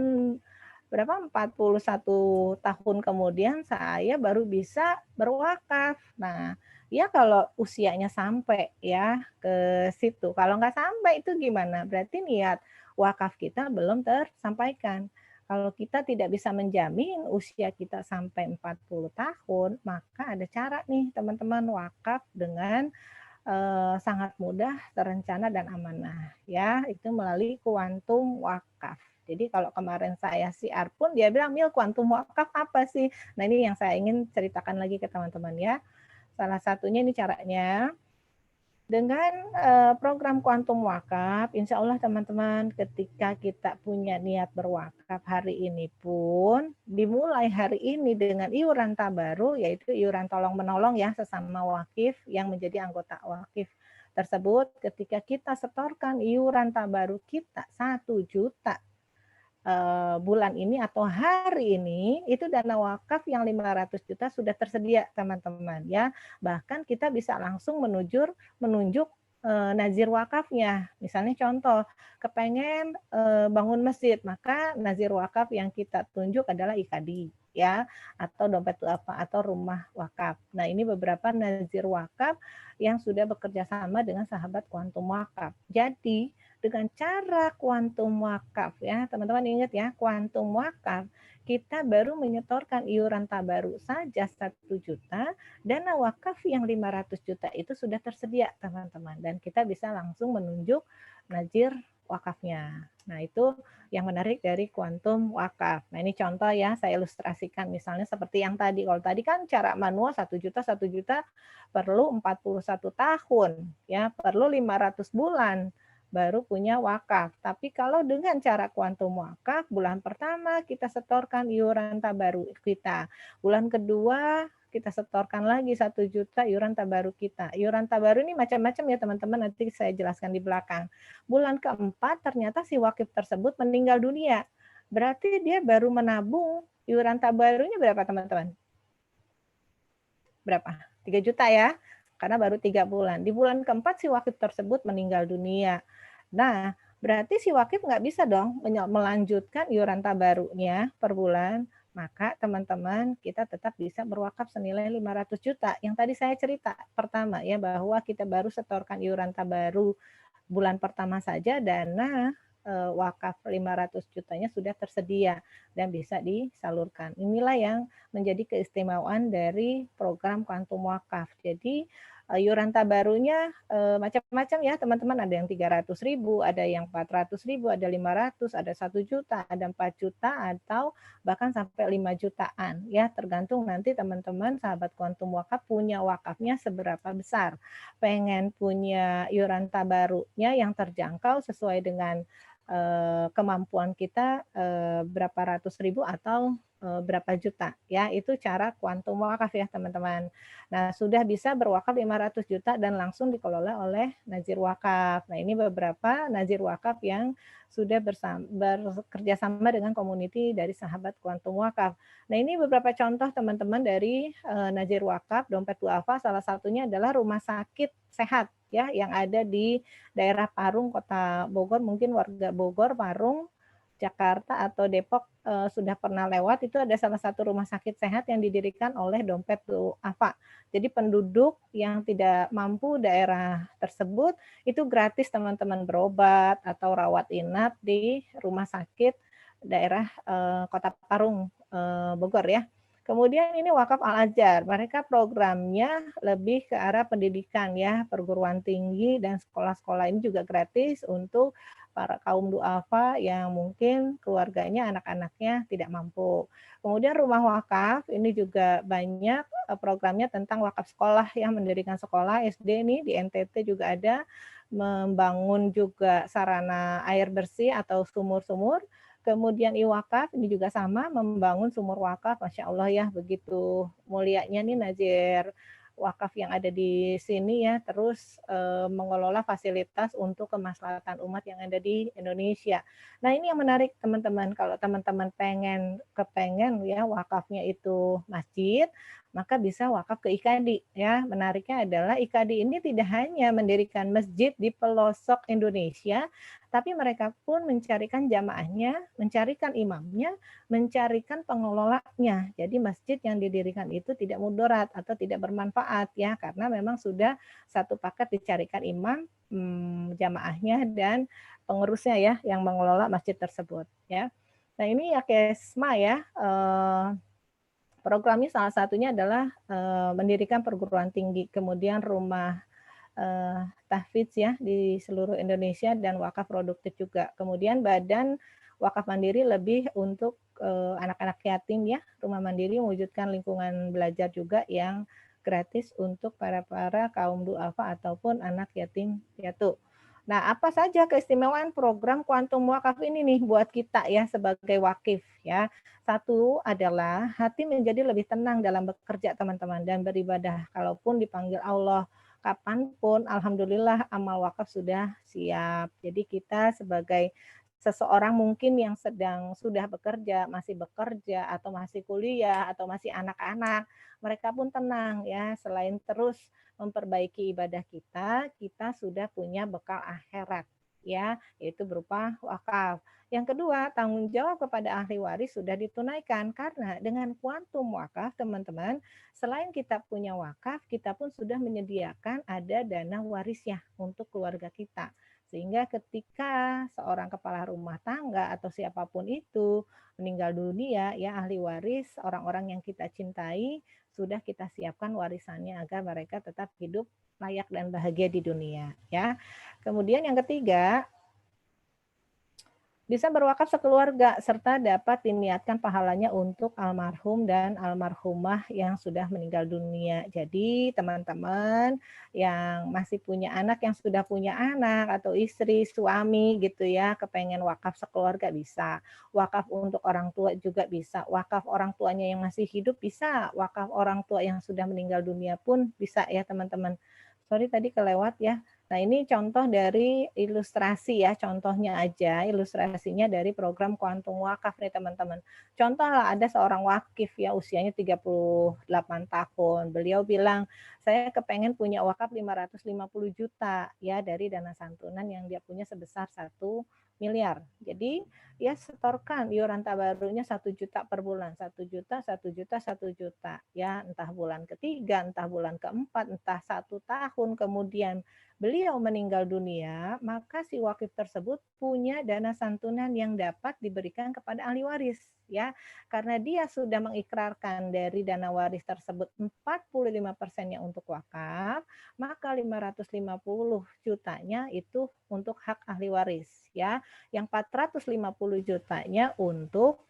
berapa 41 tahun kemudian saya baru bisa berwakaf. Nah, ya kalau usianya sampai ya ke situ. Kalau nggak sampai itu gimana? Berarti niat wakaf kita belum tersampaikan. Kalau kita tidak bisa menjamin usia kita sampai 40 tahun, maka ada cara nih teman-teman wakaf dengan sangat mudah, terencana dan amanah ya, itu melalui kuantum wakaf. Jadi kalau kemarin saya siar pun dia bilang, "Mil, kuantum wakaf apa sih?" Nah, ini yang saya ingin ceritakan lagi ke teman-teman ya. Salah satunya ini caranya dengan program kuantum wakaf, insya Allah teman-teman ketika kita punya niat berwakaf hari ini pun, dimulai hari ini dengan iuran tabaru, yaitu iuran tolong menolong ya sesama wakif yang menjadi anggota wakif tersebut. Ketika kita setorkan iuran tabaru kita 1 juta bulan ini atau hari ini, itu dana wakaf yang 500 juta sudah tersedia teman-teman ya. Bahkan kita bisa langsung menunjuk nazir wakafnya. Misalnya contoh, kepengen bangun masjid, maka nazir wakaf yang kita tunjuk adalah IKADI ya, atau dompet apa atau rumah wakaf. Nah, ini beberapa nazir wakaf yang sudah bekerja sama dengan sahabat kuantum wakaf. Jadi dengan cara kuantum wakaf ya, teman-teman ingat ya, kuantum wakaf kita baru menyetorkan iuran tabaru saja 1 juta, dana wakaf yang 500 juta itu sudah tersedia teman-teman, dan kita bisa langsung menunjuk nazir wakafnya. Nah, itu yang menarik dari kuantum wakaf. Nah, ini contoh ya, saya ilustrasikan misalnya seperti yang tadi. Kalau tadi kan cara manual 1 juta, 1 juta perlu 41 tahun ya, perlu 500 bulan baru punya wakaf. Tapi kalau dengan cara kuantum wakaf, bulan pertama kita setorkan iuran tabaru kita. Bulan kedua kita setorkan lagi 1 juta iuran tabaru kita. Iuran tabaru ini macam-macam ya teman-teman, nanti saya jelaskan di belakang. Bulan keempat ternyata si wakif tersebut meninggal dunia. Berarti dia baru menabung iuran tabarunya berapa teman-teman? Berapa? 3 juta ya, karena baru 3 bulan. Di bulan keempat si wakif tersebut meninggal dunia. Nah, berarti si wakif nggak bisa dong melanjutkan iuran tabarunya per bulan, maka teman-teman kita tetap bisa berwakaf senilai 500 juta. Yang tadi saya cerita pertama ya, bahwa kita baru setorkan iuran tabaru bulan pertama saja dana wakaf 500 jutanya sudah tersedia dan bisa disalurkan. Inilah yang menjadi keistimewaan dari program kuantum wakaf. Jadi Iuran tabarunya macam-macam ya teman-teman, ada yang 300.000, ada yang 400.000, ada 500, ada 1 juta, ada 4 juta, atau bahkan sampai 5 jutaan ya, tergantung nanti teman-teman sahabat Kuantum Wakaf punya wakafnya seberapa besar. Pengen punya iuran tabarunya yang terjangkau sesuai dengan kemampuan kita berapa ratus ribu atau berapa juta ya, itu cara Kuantum Wakaf ya teman-teman. Nah, sudah bisa berwakaf 500 juta dan langsung dikelola oleh Nazir Wakaf. Nah, ini beberapa Nazir Wakaf yang sudah bekerja sama dengan community dari sahabat Kuantum Wakaf. Nah, ini beberapa contoh teman-teman dari Nazir Wakaf Dompet Duafa, salah satunya adalah rumah sakit sehat ya yang ada di daerah Parung, Kota Bogor. Mungkin warga Bogor, Parung, Jakarta atau Depok sudah pernah lewat, itu ada salah satu rumah sakit sehat yang didirikan oleh Dompet Duafa. Jadi penduduk yang tidak mampu daerah tersebut itu gratis teman-teman berobat atau rawat inap di rumah sakit daerah Kota Parung, Bogor ya. Kemudian ini Wakaf Al-Azhar, mereka programnya lebih ke arah pendidikan ya, perguruan tinggi dan sekolah-sekolah ini juga gratis untuk para kaum duafa yang mungkin keluarganya anak-anaknya tidak mampu. Kemudian rumah wakaf ini juga banyak programnya tentang wakaf sekolah ya, mendirikan sekolah SD nih di NTT juga ada, membangun juga sarana air bersih atau sumur-sumur. Kemudian Iwakaf ini juga sama, membangun sumur wakaf, Masya Allah ya, begitu mulianya nih Nazir Wakaf yang ada di sini ya, terus mengelola fasilitas untuk kemaslahatan umat yang ada di Indonesia. Nah, ini yang menarik teman-teman, kalau teman-teman kepengen ya wakafnya itu masjid, maka bisa wakaf ke IKADI ya. Menariknya adalah IKADI ini tidak hanya mendirikan masjid di pelosok Indonesia, tapi mereka pun mencarikan jamaahnya, mencarikan imamnya, mencarikan pengelolanya. Jadi masjid yang didirikan itu tidak mudarat atau tidak bermanfaat ya, karena memang sudah satu paket dicarikan imam, jamaahnya dan pengurusnya ya yang mengelola masjid tersebut ya. Nah, ini ya Kesma ya. Programnya salah satunya adalah mendirikan perguruan tinggi, kemudian rumah tahfidz ya di seluruh Indonesia dan wakaf produktif juga. Kemudian Badan Wakaf Mandiri lebih untuk anak-anak yatim ya, rumah mandiri mewujudkan lingkungan belajar juga yang gratis untuk para kaum duafa ataupun anak yatim piatu. Nah, apa saja keistimewaan program Kuantum Wakaf ini nih buat kita ya sebagai wakif ya. Satu adalah hati menjadi lebih tenang dalam bekerja teman-teman dan beribadah. Kalaupun dipanggil Allah kapanpun, alhamdulillah amal wakaf sudah siap. Jadi kita sebagai seseorang mungkin yang sudah bekerja, masih bekerja, atau masih kuliah, atau masih anak-anak, mereka pun tenang ya, selain terus memperbaiki ibadah kita sudah punya bekal akhirat ya, yaitu berupa wakaf. Yang kedua, tanggung jawab kepada ahli waris sudah ditunaikan karena dengan kuantum wakaf, teman-teman, selain kita punya wakaf, kita pun sudah menyediakan ada dana warisnya untuk keluarga kita. Sehingga ketika seorang kepala rumah tangga atau siapapun itu meninggal dunia, ya ahli waris, orang-orang yang kita cintai, sudah kita siapkan warisannya agar mereka tetap hidup layak dan bahagia di dunia. Ya. Kemudian yang ketiga, bisa berwakaf sekeluarga serta dapat diniatkan pahalanya untuk almarhum dan almarhumah yang sudah meninggal dunia. Jadi teman-teman yang masih punya anak, yang sudah punya anak atau istri, suami gitu ya, kepengen wakaf sekeluarga bisa. Wakaf untuk orang tua juga bisa. Wakaf orang tuanya yang masih hidup bisa. Wakaf orang tua yang sudah meninggal dunia pun bisa ya teman-teman. Sorry tadi kelewat ya. Nah, ini contoh dari ilustrasi ya, contohnya aja, ilustrasinya dari program Kuantum Wakaf nih teman-teman. Contoh lah, ada seorang wakif ya, usianya 38 tahun. Beliau bilang, saya kepengen punya wakaf 550 juta ya dari dana santunan yang dia punya sebesar 1 miliar. Jadi ya setorkan iuran tabarunya 1 juta per bulan, 1 juta, 1 juta, 1 juta ya, entah bulan ketiga, entah bulan keempat, entah 1 tahun kemudian beliau meninggal dunia, maka si wakif tersebut punya dana santunan yang dapat diberikan kepada ahli waris ya. Karena dia sudah mengikrarkan dari dana waris tersebut 45%-nya untuk untuk wakaf, maka 550 jutanya itu untuk hak ahli waris ya. Yang 450 jutanya untuk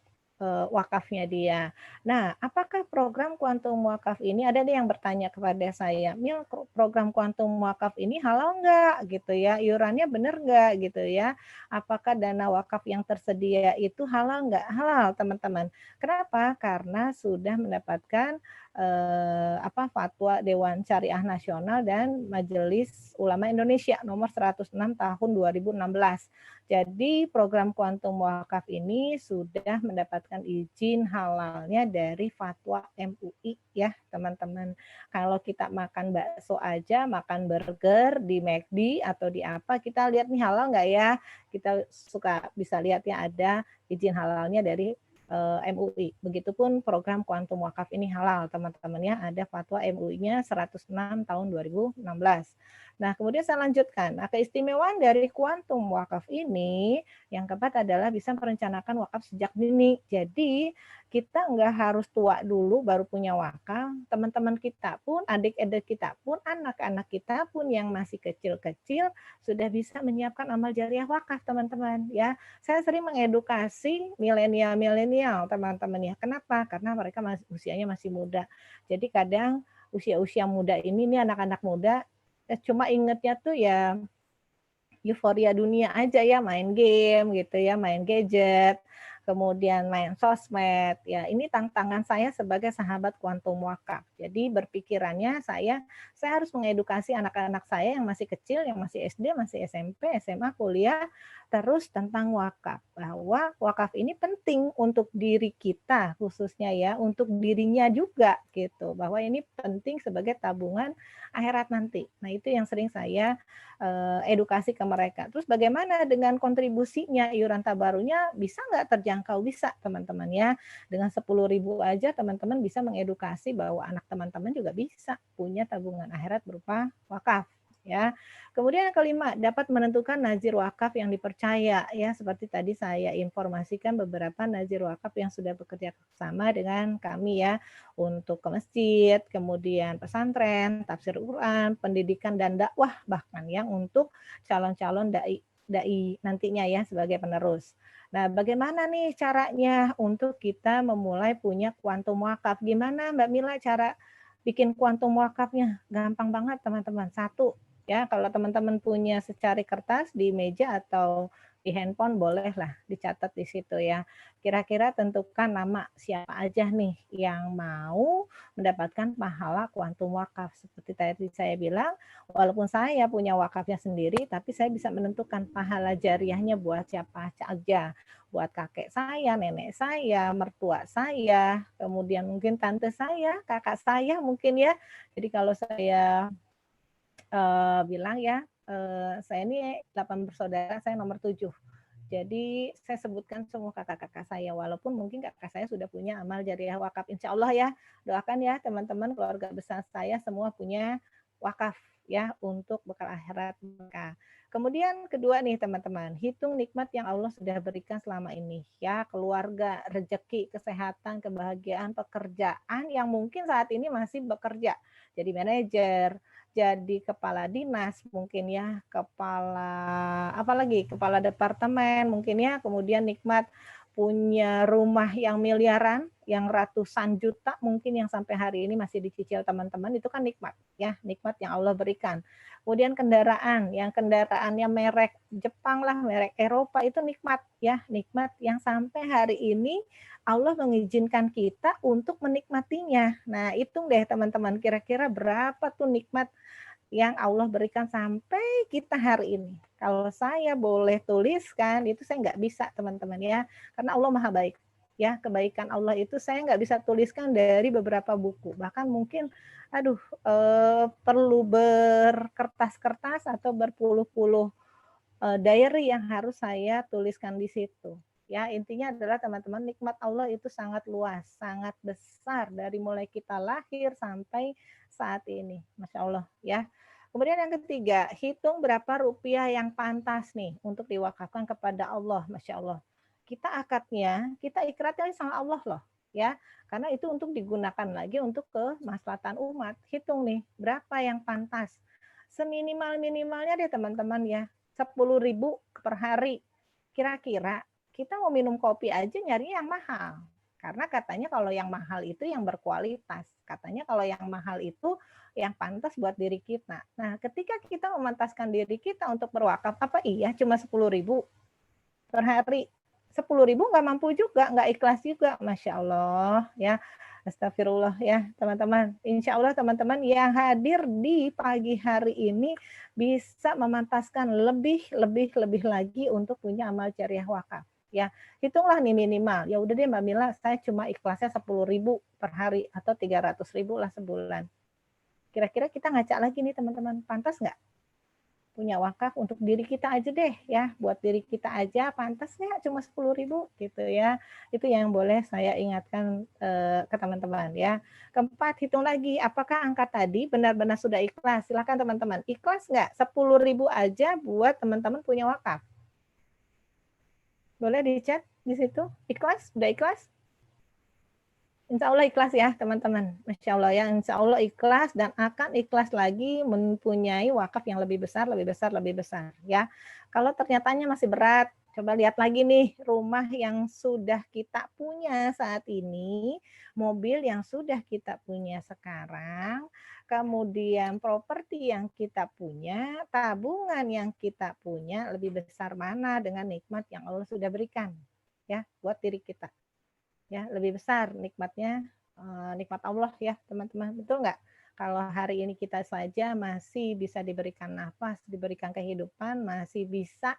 wakafnya dia. Nah, apakah program kuantum wakaf ini, ada nih yang bertanya kepada saya, Mil, program kuantum wakaf ini halal nggak gitu ya, iurannya benar nggak gitu ya, apakah dana wakaf yang tersedia itu halal nggak? Halal teman-teman. Kenapa? Karena sudah mendapatkan fatwa Dewan Syariah Nasional dan Majelis Ulama Indonesia nomor 106 tahun 2016. Jadi program kuantum wakaf ini sudah mendapatkan izin halalnya dari fatwa MUI ya teman-teman. Kalau kita makan bakso aja, makan burger di McD atau di apa, kita lihat nih halal nggak ya? Kita suka bisa lihat ya ada izin halalnya dari MUI. Begitupun program kuantum wakaf ini halal teman-teman ya. Ada fatwa MUI-nya 106 tahun 2016. Nah, kemudian saya lanjutkan. Nah, keistimewaan dari kuantum wakaf ini yang keempat adalah bisa merencanakan wakaf sejak dini. Jadi, kita nggak harus tua dulu baru punya wakaf. Teman-teman kita pun, adik-adik kita pun, anak-anak kita pun yang masih kecil-kecil sudah bisa menyiapkan amal jariah wakaf, teman-teman. Ya, saya sering mengedukasi milenial-milenial, teman-teman ya. Kenapa? Karena mereka usianya masih muda. Jadi kadang usia-usia muda ini anak-anak muda cuma ingetnya tuh ya euforia dunia aja ya, main game gitu ya, main gadget, kemudian main sosmed. Ya, ini tantangan saya sebagai sahabat kuantum wakaf. Jadi berpikirannya saya harus mengedukasi anak-anak saya yang masih kecil, yang masih SD, masih SMP, SMA, kuliah, terus tentang wakaf. Bahwa wakaf ini penting untuk diri kita khususnya ya, untuk dirinya juga gitu. Bahwa ini penting sebagai tabungan akhirat nanti. Nah, itu yang sering saya edukasi ke mereka. Terus bagaimana dengan kontribusinya, iuran tabarunya bisa nggak terjangkau? Bisa teman-teman ya. Dengan 10.000 aja teman-teman bisa mengedukasi bahwa anak teman-teman juga bisa punya tabungan akhirat berupa wakaf. Ya. Kemudian yang kelima, dapat menentukan nazir wakaf yang dipercaya ya, seperti tadi saya informasikan beberapa nazir wakaf yang sudah bekerja sama dengan kami ya, untuk ke masjid, kemudian pesantren, tafsir Quran, pendidikan dan dakwah, bahkan yang untuk calon-calon dai nantinya ya sebagai penerus. Nah, bagaimana nih caranya untuk kita memulai punya kuantum wakaf? Gimana Mbak Mila cara bikin kuantum wakafnya? Gampang banget teman-teman. Satu, ya kalau teman-teman punya secari kertas di meja atau di handphone bolehlah dicatat di situ ya. Kira-kira tentukan nama siapa aja nih yang mau mendapatkan pahala kuantum wakaf. Seperti tadi saya bilang, walaupun saya punya wakafnya sendiri, tapi saya bisa menentukan pahala jariahnya buat siapa aja. Buat kakek saya, nenek saya, mertua saya, kemudian mungkin tante saya, kakak saya mungkin ya. Jadi kalau saya bilang ya, saya ini 8 bersaudara, saya nomor 7. Jadi saya sebutkan semua kakak-kakak saya, walaupun mungkin kakak saya sudah punya amal jariah wakaf. Insya Allah ya, doakan ya teman-teman keluarga besar saya semua punya wakaf ya untuk bekal akhirat mereka. Kemudian kedua nih teman-teman, hitung nikmat yang Allah sudah berikan selama ini ya, keluarga, rezeki, kesehatan, kebahagiaan, pekerjaan yang mungkin saat ini masih bekerja. Jadi manajer, jadi kepala dinas mungkin ya, kepala departemen mungkin ya, kemudian nikmat punya rumah yang miliaran, yang ratusan juta mungkin yang sampai hari ini masih dicicil teman-teman, itu kan nikmat ya, nikmat yang Allah berikan. Kemudian kendaraan, yang kendaraannya merek Jepang lah, merek Eropa, itu nikmat ya, nikmat yang sampai hari ini Allah mengizinkan kita untuk menikmatinya. Nah, hitung deh teman-teman, kira-kira berapa tuh nikmat yang Allah berikan sampai kita hari ini. Kalau saya boleh tuliskan, itu saya nggak bisa teman-teman ya, karena Allah maha baik. Ya, kebaikan Allah itu saya nggak bisa tuliskan dari beberapa buku. Bahkan mungkin, perlu berkertas-kertas atau berpuluh-puluh diary yang harus saya tuliskan di situ. Ya, intinya adalah teman-teman, nikmat Allah itu sangat luas, sangat besar dari mulai kita lahir sampai saat ini. Masya Allah ya. Kemudian yang ketiga, hitung berapa rupiah yang pantas nih untuk diwakafkan kepada Allah. Masya Allah. Kita akadnya, kita ikratnya sama Allah loh. ya. Karena itu untuk digunakan lagi untuk kemaslahatan umat. Hitung nih, berapa yang pantas. Seminimal-minimalnya deh teman-teman ya, 10.000 per hari. Kira-kira kita mau minum kopi aja nyari yang mahal. Karena katanya kalau yang mahal itu yang berkualitas. Katanya kalau yang mahal itu yang pantas buat diri kita. Nah, ketika kita memantaskan diri kita untuk berwakaf, apa iya cuma 10.000 per hari? 10.000 nggak mampu juga, nggak ikhlas juga. Masya Allah ya. Astagfirullah ya teman-teman. Insya Allah teman-teman yang hadir di pagi hari ini bisa memantaskan lebih lagi untuk punya amal jariah wakaf. Ya, hitunglah nih minimal. Ya udah deh Mbak Mila, saya cuma ikhlasnya 10.000 per hari atau 300.000 lah sebulan. Kira-kira kita ngacak lagi nih teman-teman, pantas nggak punya wakaf untuk diri kita aja deh ya, buat diri kita aja pantas nggak cuma 10.000 gitu ya. Itu yang boleh saya ingatkan ke teman-teman ya. Keempat, hitung lagi apakah angka tadi benar-benar sudah ikhlas. Silakan teman-teman, ikhlas nggak 10.000 aja buat teman-teman punya wakaf. Boleh di chat di situ, ikhlas, udah ikhlas? Insya Allah ikhlas ya teman-teman. Masya Allah ya, insya Allah ikhlas dan akan ikhlas lagi mempunyai wakaf yang lebih besar ya. Kalau ternyatanya masih berat, coba lihat lagi nih rumah yang sudah kita punya saat ini, mobil yang sudah kita punya sekarang, kemudian properti yang kita punya, tabungan yang kita punya, lebih besar mana dengan nikmat yang Allah sudah berikan ya buat diri kita. Ya lebih besar nikmatnya, nikmat Allah ya teman-teman, betul nggak? Kalau hari ini kita saja masih bisa diberikan nafas, diberikan kehidupan, masih bisa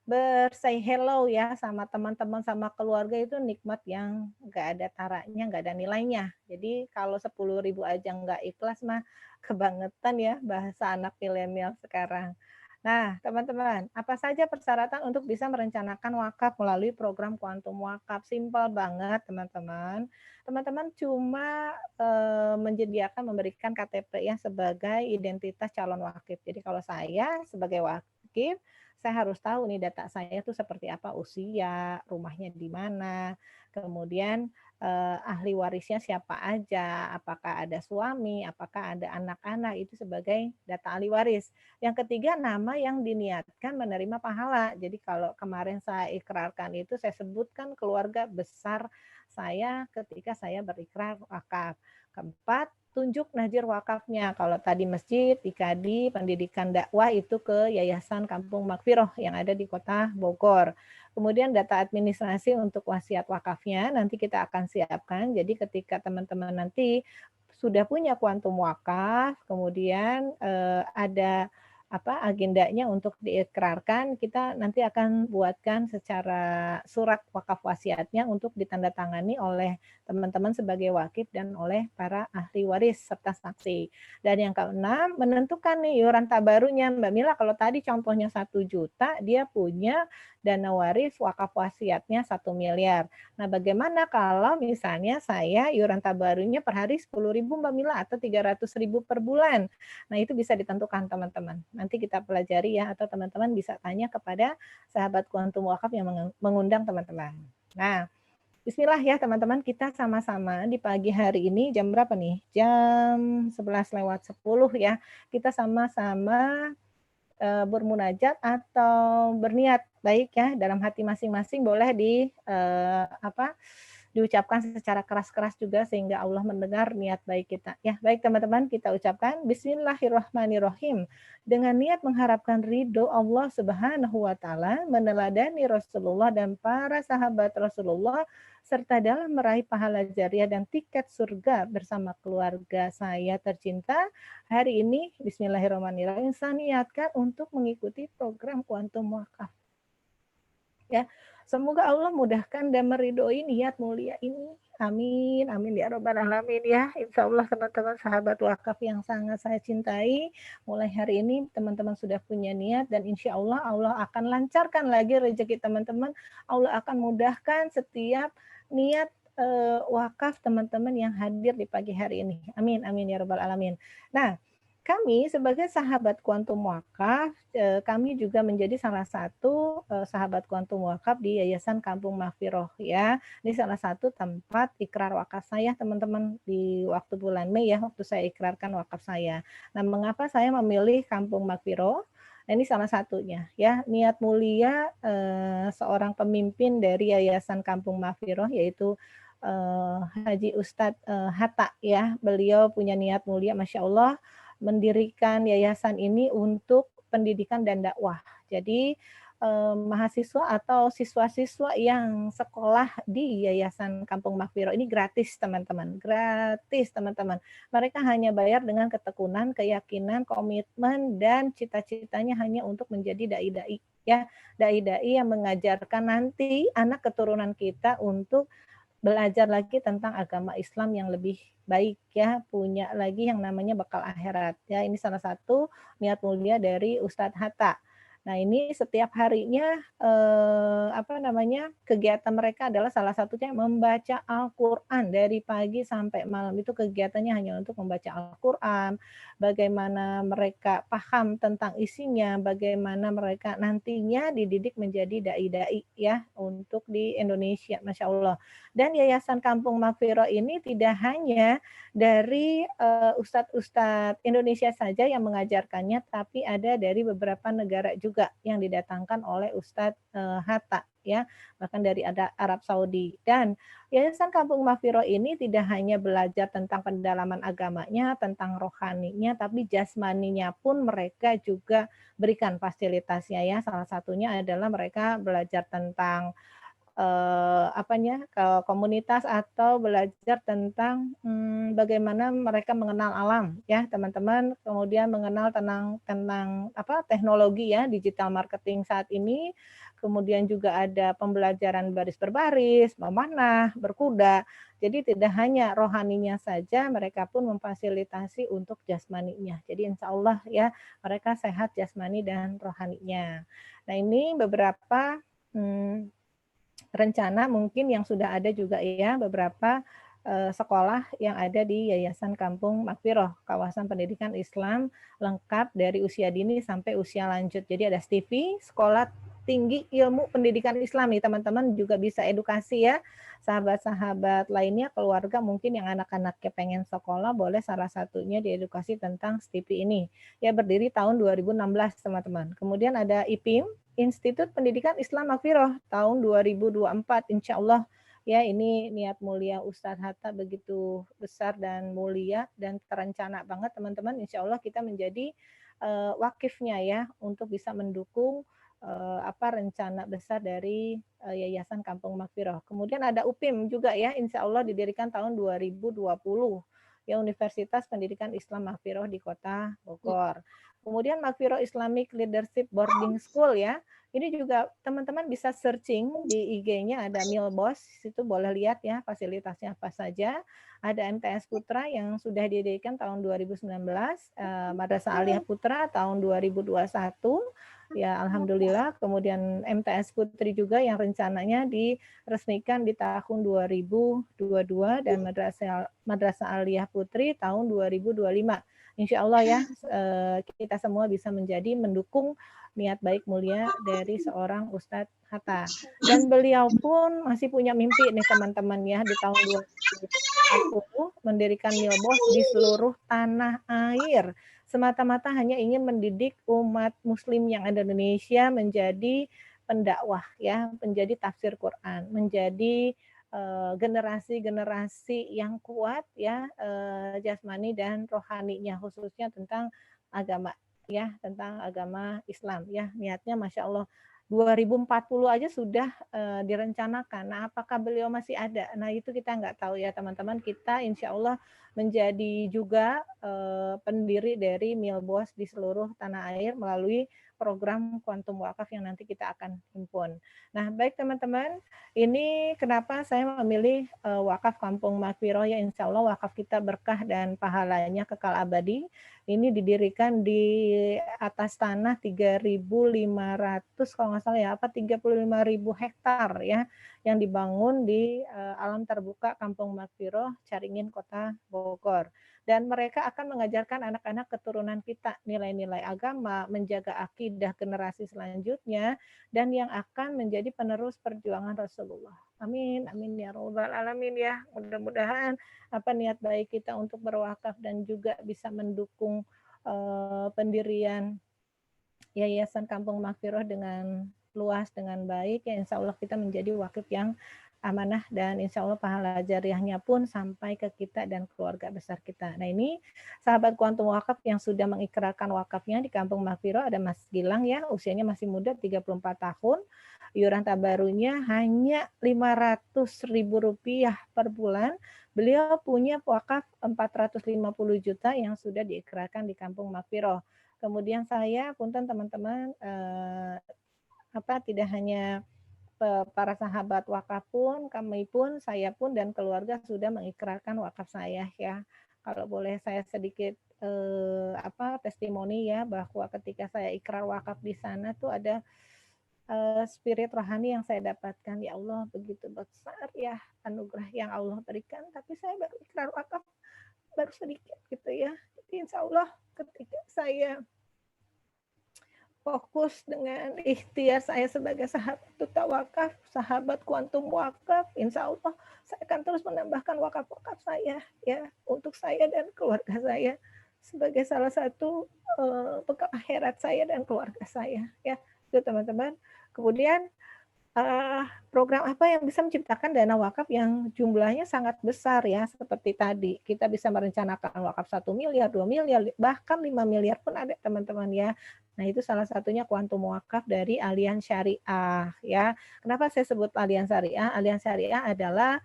bersay hello ya sama teman-teman, sama keluarga, itu nikmat yang nggak ada taranya, nggak ada nilainya. Jadi kalau 10.000 aja nggak ikhlas mah kebangetan ya bahasa anak milenial sekarang. Nah, teman-teman, apa saja persyaratan untuk bisa merencanakan wakaf melalui program Kuantum Wakaf? Simpel banget, teman-teman. Teman-teman cuma menyediakan memberikan KTP ya sebagai identitas calon wakif. Jadi kalau saya sebagai wakif, saya harus tahu nih data saya itu seperti apa, usia, rumahnya di mana, kemudian ahli warisnya siapa aja, apakah ada suami, apakah ada anak-anak, itu sebagai data ahli waris. Yang ketiga, nama yang diniatkan menerima pahala. Jadi kalau kemarin saya ikrarkan itu, saya sebutkan keluarga besar saya ketika saya berikrar wakaf. Keempat, tunjuk najir wakafnya. Kalau tadi masjid, IKADI, pendidikan dakwah itu ke Yayasan Kampung Makfiroh yang ada di Kota Bogor. Kemudian data administrasi untuk wasiat wakafnya nanti kita akan siapkan. Jadi ketika teman-teman nanti sudah punya kuantum wakaf, kemudian ada agendanya untuk diikrarkan, kita nanti akan buatkan secara surat wakaf wasiatnya untuk ditandatangani oleh teman-teman sebagai wakif dan oleh para ahli waris serta saksi. Dan yang keenam, menentukan nih iuran tabarunya. Mbak Mila, kalau tadi contohnya 1 juta, dia punya dana waris wakaf wasiatnya 1 miliar. Nah, bagaimana kalau misalnya saya iuran tabarunya per hari 10.000 Mbak Mila atau 300.000 per bulan? Nah, itu bisa ditentukan teman-teman. Nanti kita pelajari ya, atau teman-teman bisa tanya kepada sahabat Kuantum Wakaf yang mengundang teman-teman. Nah, bismillah ya teman-teman, kita sama-sama di pagi hari ini jam berapa nih? Jam 11:10 ya. Kita sama-sama bermunajat atau berniat baik ya dalam hati masing-masing, boleh diucapkan secara keras-keras juga sehingga Allah mendengar niat baik kita. Ya, baik teman-teman, kita ucapkan Bismillahirrahmanirrahim dengan niat mengharapkan ridho Allah Subhanahu wa taala, meneladani Rasulullah dan para sahabat Rasulullah, serta dalam meraih pahala jariah dan tiket surga bersama keluarga saya tercinta. Hari ini Bismillahirrahmanirrahim saya niatkan untuk mengikuti program Kuantum Wakaf. Ya, semoga Allah mudahkan dan meridhoi niat mulia ini. Amin, amin ya robbal alamin ya. Insya Allah teman-teman sahabat wakaf yang sangat saya cintai, mulai hari ini teman-teman sudah punya niat dan insya Allah Allah akan lancarkan lagi rezeki teman-teman. Allah akan mudahkan setiap niat wakaf teman-teman yang hadir di pagi hari ini. Amin, amin ya robbal alamin. Nah, kami sebagai sahabat Kuantum Wakaf, kami juga menjadi salah satu sahabat Kuantum Wakaf di Yayasan Kampung Mahfiroh ya. Ini salah satu tempat ikrar wakaf saya teman-teman di waktu bulan Mei ya, waktu saya ikrarkan wakaf saya. Nah, mengapa saya memilih Kampung Mahfiroh? Nah, ini salah satunya ya, niat mulia seorang pemimpin dari Yayasan Kampung Mahfiroh yaitu Haji Ustadz Hatta ya. Beliau punya niat mulia, Masya Allah, mendirikan yayasan ini untuk pendidikan dan dakwah. Jadi mahasiswa atau siswa-siswa yang sekolah di Yayasan Kampung Mahfiroh ini gratis teman-teman, gratis teman-teman. Mereka hanya bayar dengan ketekunan, keyakinan, komitmen, dan cita-citanya hanya untuk menjadi dai-dai ya, dai-dai yang mengajarkan nanti anak keturunan kita untuk belajar lagi tentang agama Islam yang lebih baik ya, punya lagi yang namanya bekal akhirat ya. Ini salah satu niat mulia dari Ustadz Hatta. Nah, ini setiap harinya kegiatan mereka adalah salah satunya membaca Al-Qur'an dari pagi sampai malam. Itu kegiatannya hanya untuk membaca Al-Qur'an, bagaimana mereka paham tentang isinya, bagaimana mereka nantinya dididik menjadi dai-dai ya untuk di Indonesia, Masya Allah. Dan Yayasan Kampung Mahfiroh ini tidak hanya dari ustadz-ustadz Indonesia saja yang mengajarkannya, tapi ada dari beberapa negara juga yang didatangkan oleh Ustadz Hatta ya, bahkan dari ada Arab Saudi. Dan Yayasan Kampung Mahfiroh ini tidak hanya belajar tentang pendalaman agamanya, tentang rohaninya, tapi jasmaninya pun mereka juga berikan fasilitasnya ya. Salah satunya adalah mereka belajar tentang komunitas atau belajar tentang bagaimana mereka mengenal alam ya teman-teman, kemudian mengenal tentang teknologi ya, digital marketing saat ini, kemudian juga ada pembelajaran baris berbaris, memanah, berkuda. Jadi tidak hanya rohaninya saja, mereka pun memfasilitasi untuk jasmaninya. Jadi insya Allah ya mereka sehat jasmani dan rohaninya. Nah, ini beberapa rencana mungkin yang sudah ada juga ya, beberapa sekolah yang ada di Yayasan Kampung Mahfiroh, kawasan pendidikan Islam lengkap dari usia dini sampai usia lanjut. Jadi ada STIFI, Sekolah Tinggi Ilmu Pendidikan Islam nih teman-teman, juga bisa edukasi ya. Sahabat-sahabat lainnya, keluarga mungkin yang anak-anaknya pengen sekolah, boleh salah satunya diedukasi tentang STIFI ini. Ya, berdiri tahun 2016 teman-teman. Kemudian ada IPIM, Institut Pendidikan Islam Mahfiroh tahun 2024, insya Allah ya. Ini niat mulia Ustadz Hatta begitu besar dan mulia dan terencana banget teman-teman. Insya Allah kita menjadi wakifnya ya untuk bisa mendukung rencana besar dari Yayasan Kampung Mahfiroh. Kemudian ada UPIM juga ya, insya Allah didirikan tahun 2020 ya, Universitas Pendidikan Islam Mahfiroh di Kota Bogor. Kemudian Mahfiroh Islamic Leadership Boarding School ya. Ini juga teman-teman bisa searching di IG-nya, ada Milbos, situ boleh lihat ya fasilitasnya apa saja. Ada MTS Putra yang sudah didirikan tahun 2019, Madrasah Aliyah Putra tahun 2021. Ya, alhamdulillah. Kemudian MTS Putri juga yang rencananya diresmikan di tahun 2022 dan Madrasah Aliyah Putri tahun 2025. Insya Allah ya, kita semua bisa menjadi mendukung niat baik mulia dari seorang Ustadz Hatta. Dan beliau pun masih punya mimpi nih teman-teman ya, di tahun 2020 mendirikan Milbos di seluruh tanah air. Semata-mata hanya ingin mendidik umat muslim yang ada di Indonesia menjadi pendakwah ya, menjadi tafsir Quran, menjadi generasi-generasi yang kuat ya, jasmani dan rohaninya, khususnya tentang agama ya, tentang agama Islam ya. Niatnya Masya Allah 2040 aja sudah direncanakan. Nah, apakah beliau masih ada? Nah, itu kita nggak tahu ya teman-teman. Kita insya Allah menjadi juga pendiri dari Milbos di seluruh tanah air melalui program Kuantum Wakaf yang nanti kita akan himpun. Nah, baik teman-teman, ini kenapa saya memilih wakaf Kampung Mahfiroh ya, insya Allah wakaf kita berkah dan pahalanya kekal abadi. Ini didirikan di atas tanah 3.500 kalau nggak salah ya, 35.000 hektar ya, yang dibangun di alam terbuka Kampung Mahfiroh, Caringin, Kota Bogor. dan mereka akan mengajarkan anak-anak keturunan kita nilai-nilai agama, menjaga akidah generasi selanjutnya, dan yang akan menjadi penerus perjuangan Rasulullah. Amin, amin ya robbal alamin ya. Mudah-mudahan apa niat baik kita untuk berwakaf dan juga bisa mendukung pendirian Yayasan Kampung Maghfirah dengan luas dengan baik, ya insya Allah kita menjadi wakif yang amanah dan insya Allah pahala jariahnya pun sampai ke kita dan keluarga besar kita. Nah ini sahabat Kuantum Wakaf yang sudah mengikrarkan wakafnya di Kampung Maghfirah ada Mas Gilang ya, usianya masih muda 34 tahun, iuran tabarunya hanya Rp500.000 per bulan. Beliau punya wakaf 450 juta yang sudah diikrarkan di Kampung Maghfirah. Kemudian saya, punten teman-teman, tidak hanya para sahabat wakaf pun, kami pun, saya pun dan keluarga sudah mengikrarkan wakaf saya ya. Kalau boleh saya sedikit testimoni ya, bahwa ketika saya ikrar wakaf di sana tuh ada spirit rohani yang saya dapatkan. Ya Allah, begitu besar ya anugerah yang Allah berikan, tapi saya baru ikrar wakaf baru sedikit gitu ya. Jadi insya Allah ketika saya fokus dengan ikhtiar saya sebagai sahabat duta wakaf, sahabat kuantum wakaf, insya Allah saya akan terus menambahkan wakaf-wakaf saya ya untuk saya dan keluarga saya sebagai salah satu bekal akhirat saya dan keluarga saya ya itu teman-teman. Kemudian program apa yang bisa menciptakan dana wakaf yang jumlahnya sangat besar ya, seperti tadi kita bisa merencanakan wakaf 1 miliar, 2 miliar, bahkan 5 miliar pun ada teman-teman ya. Nah itu salah satunya kuantum wakaf dari Allianz Syariah ya. Kenapa saya sebut Allianz Syariah? Allianz Syariah adalah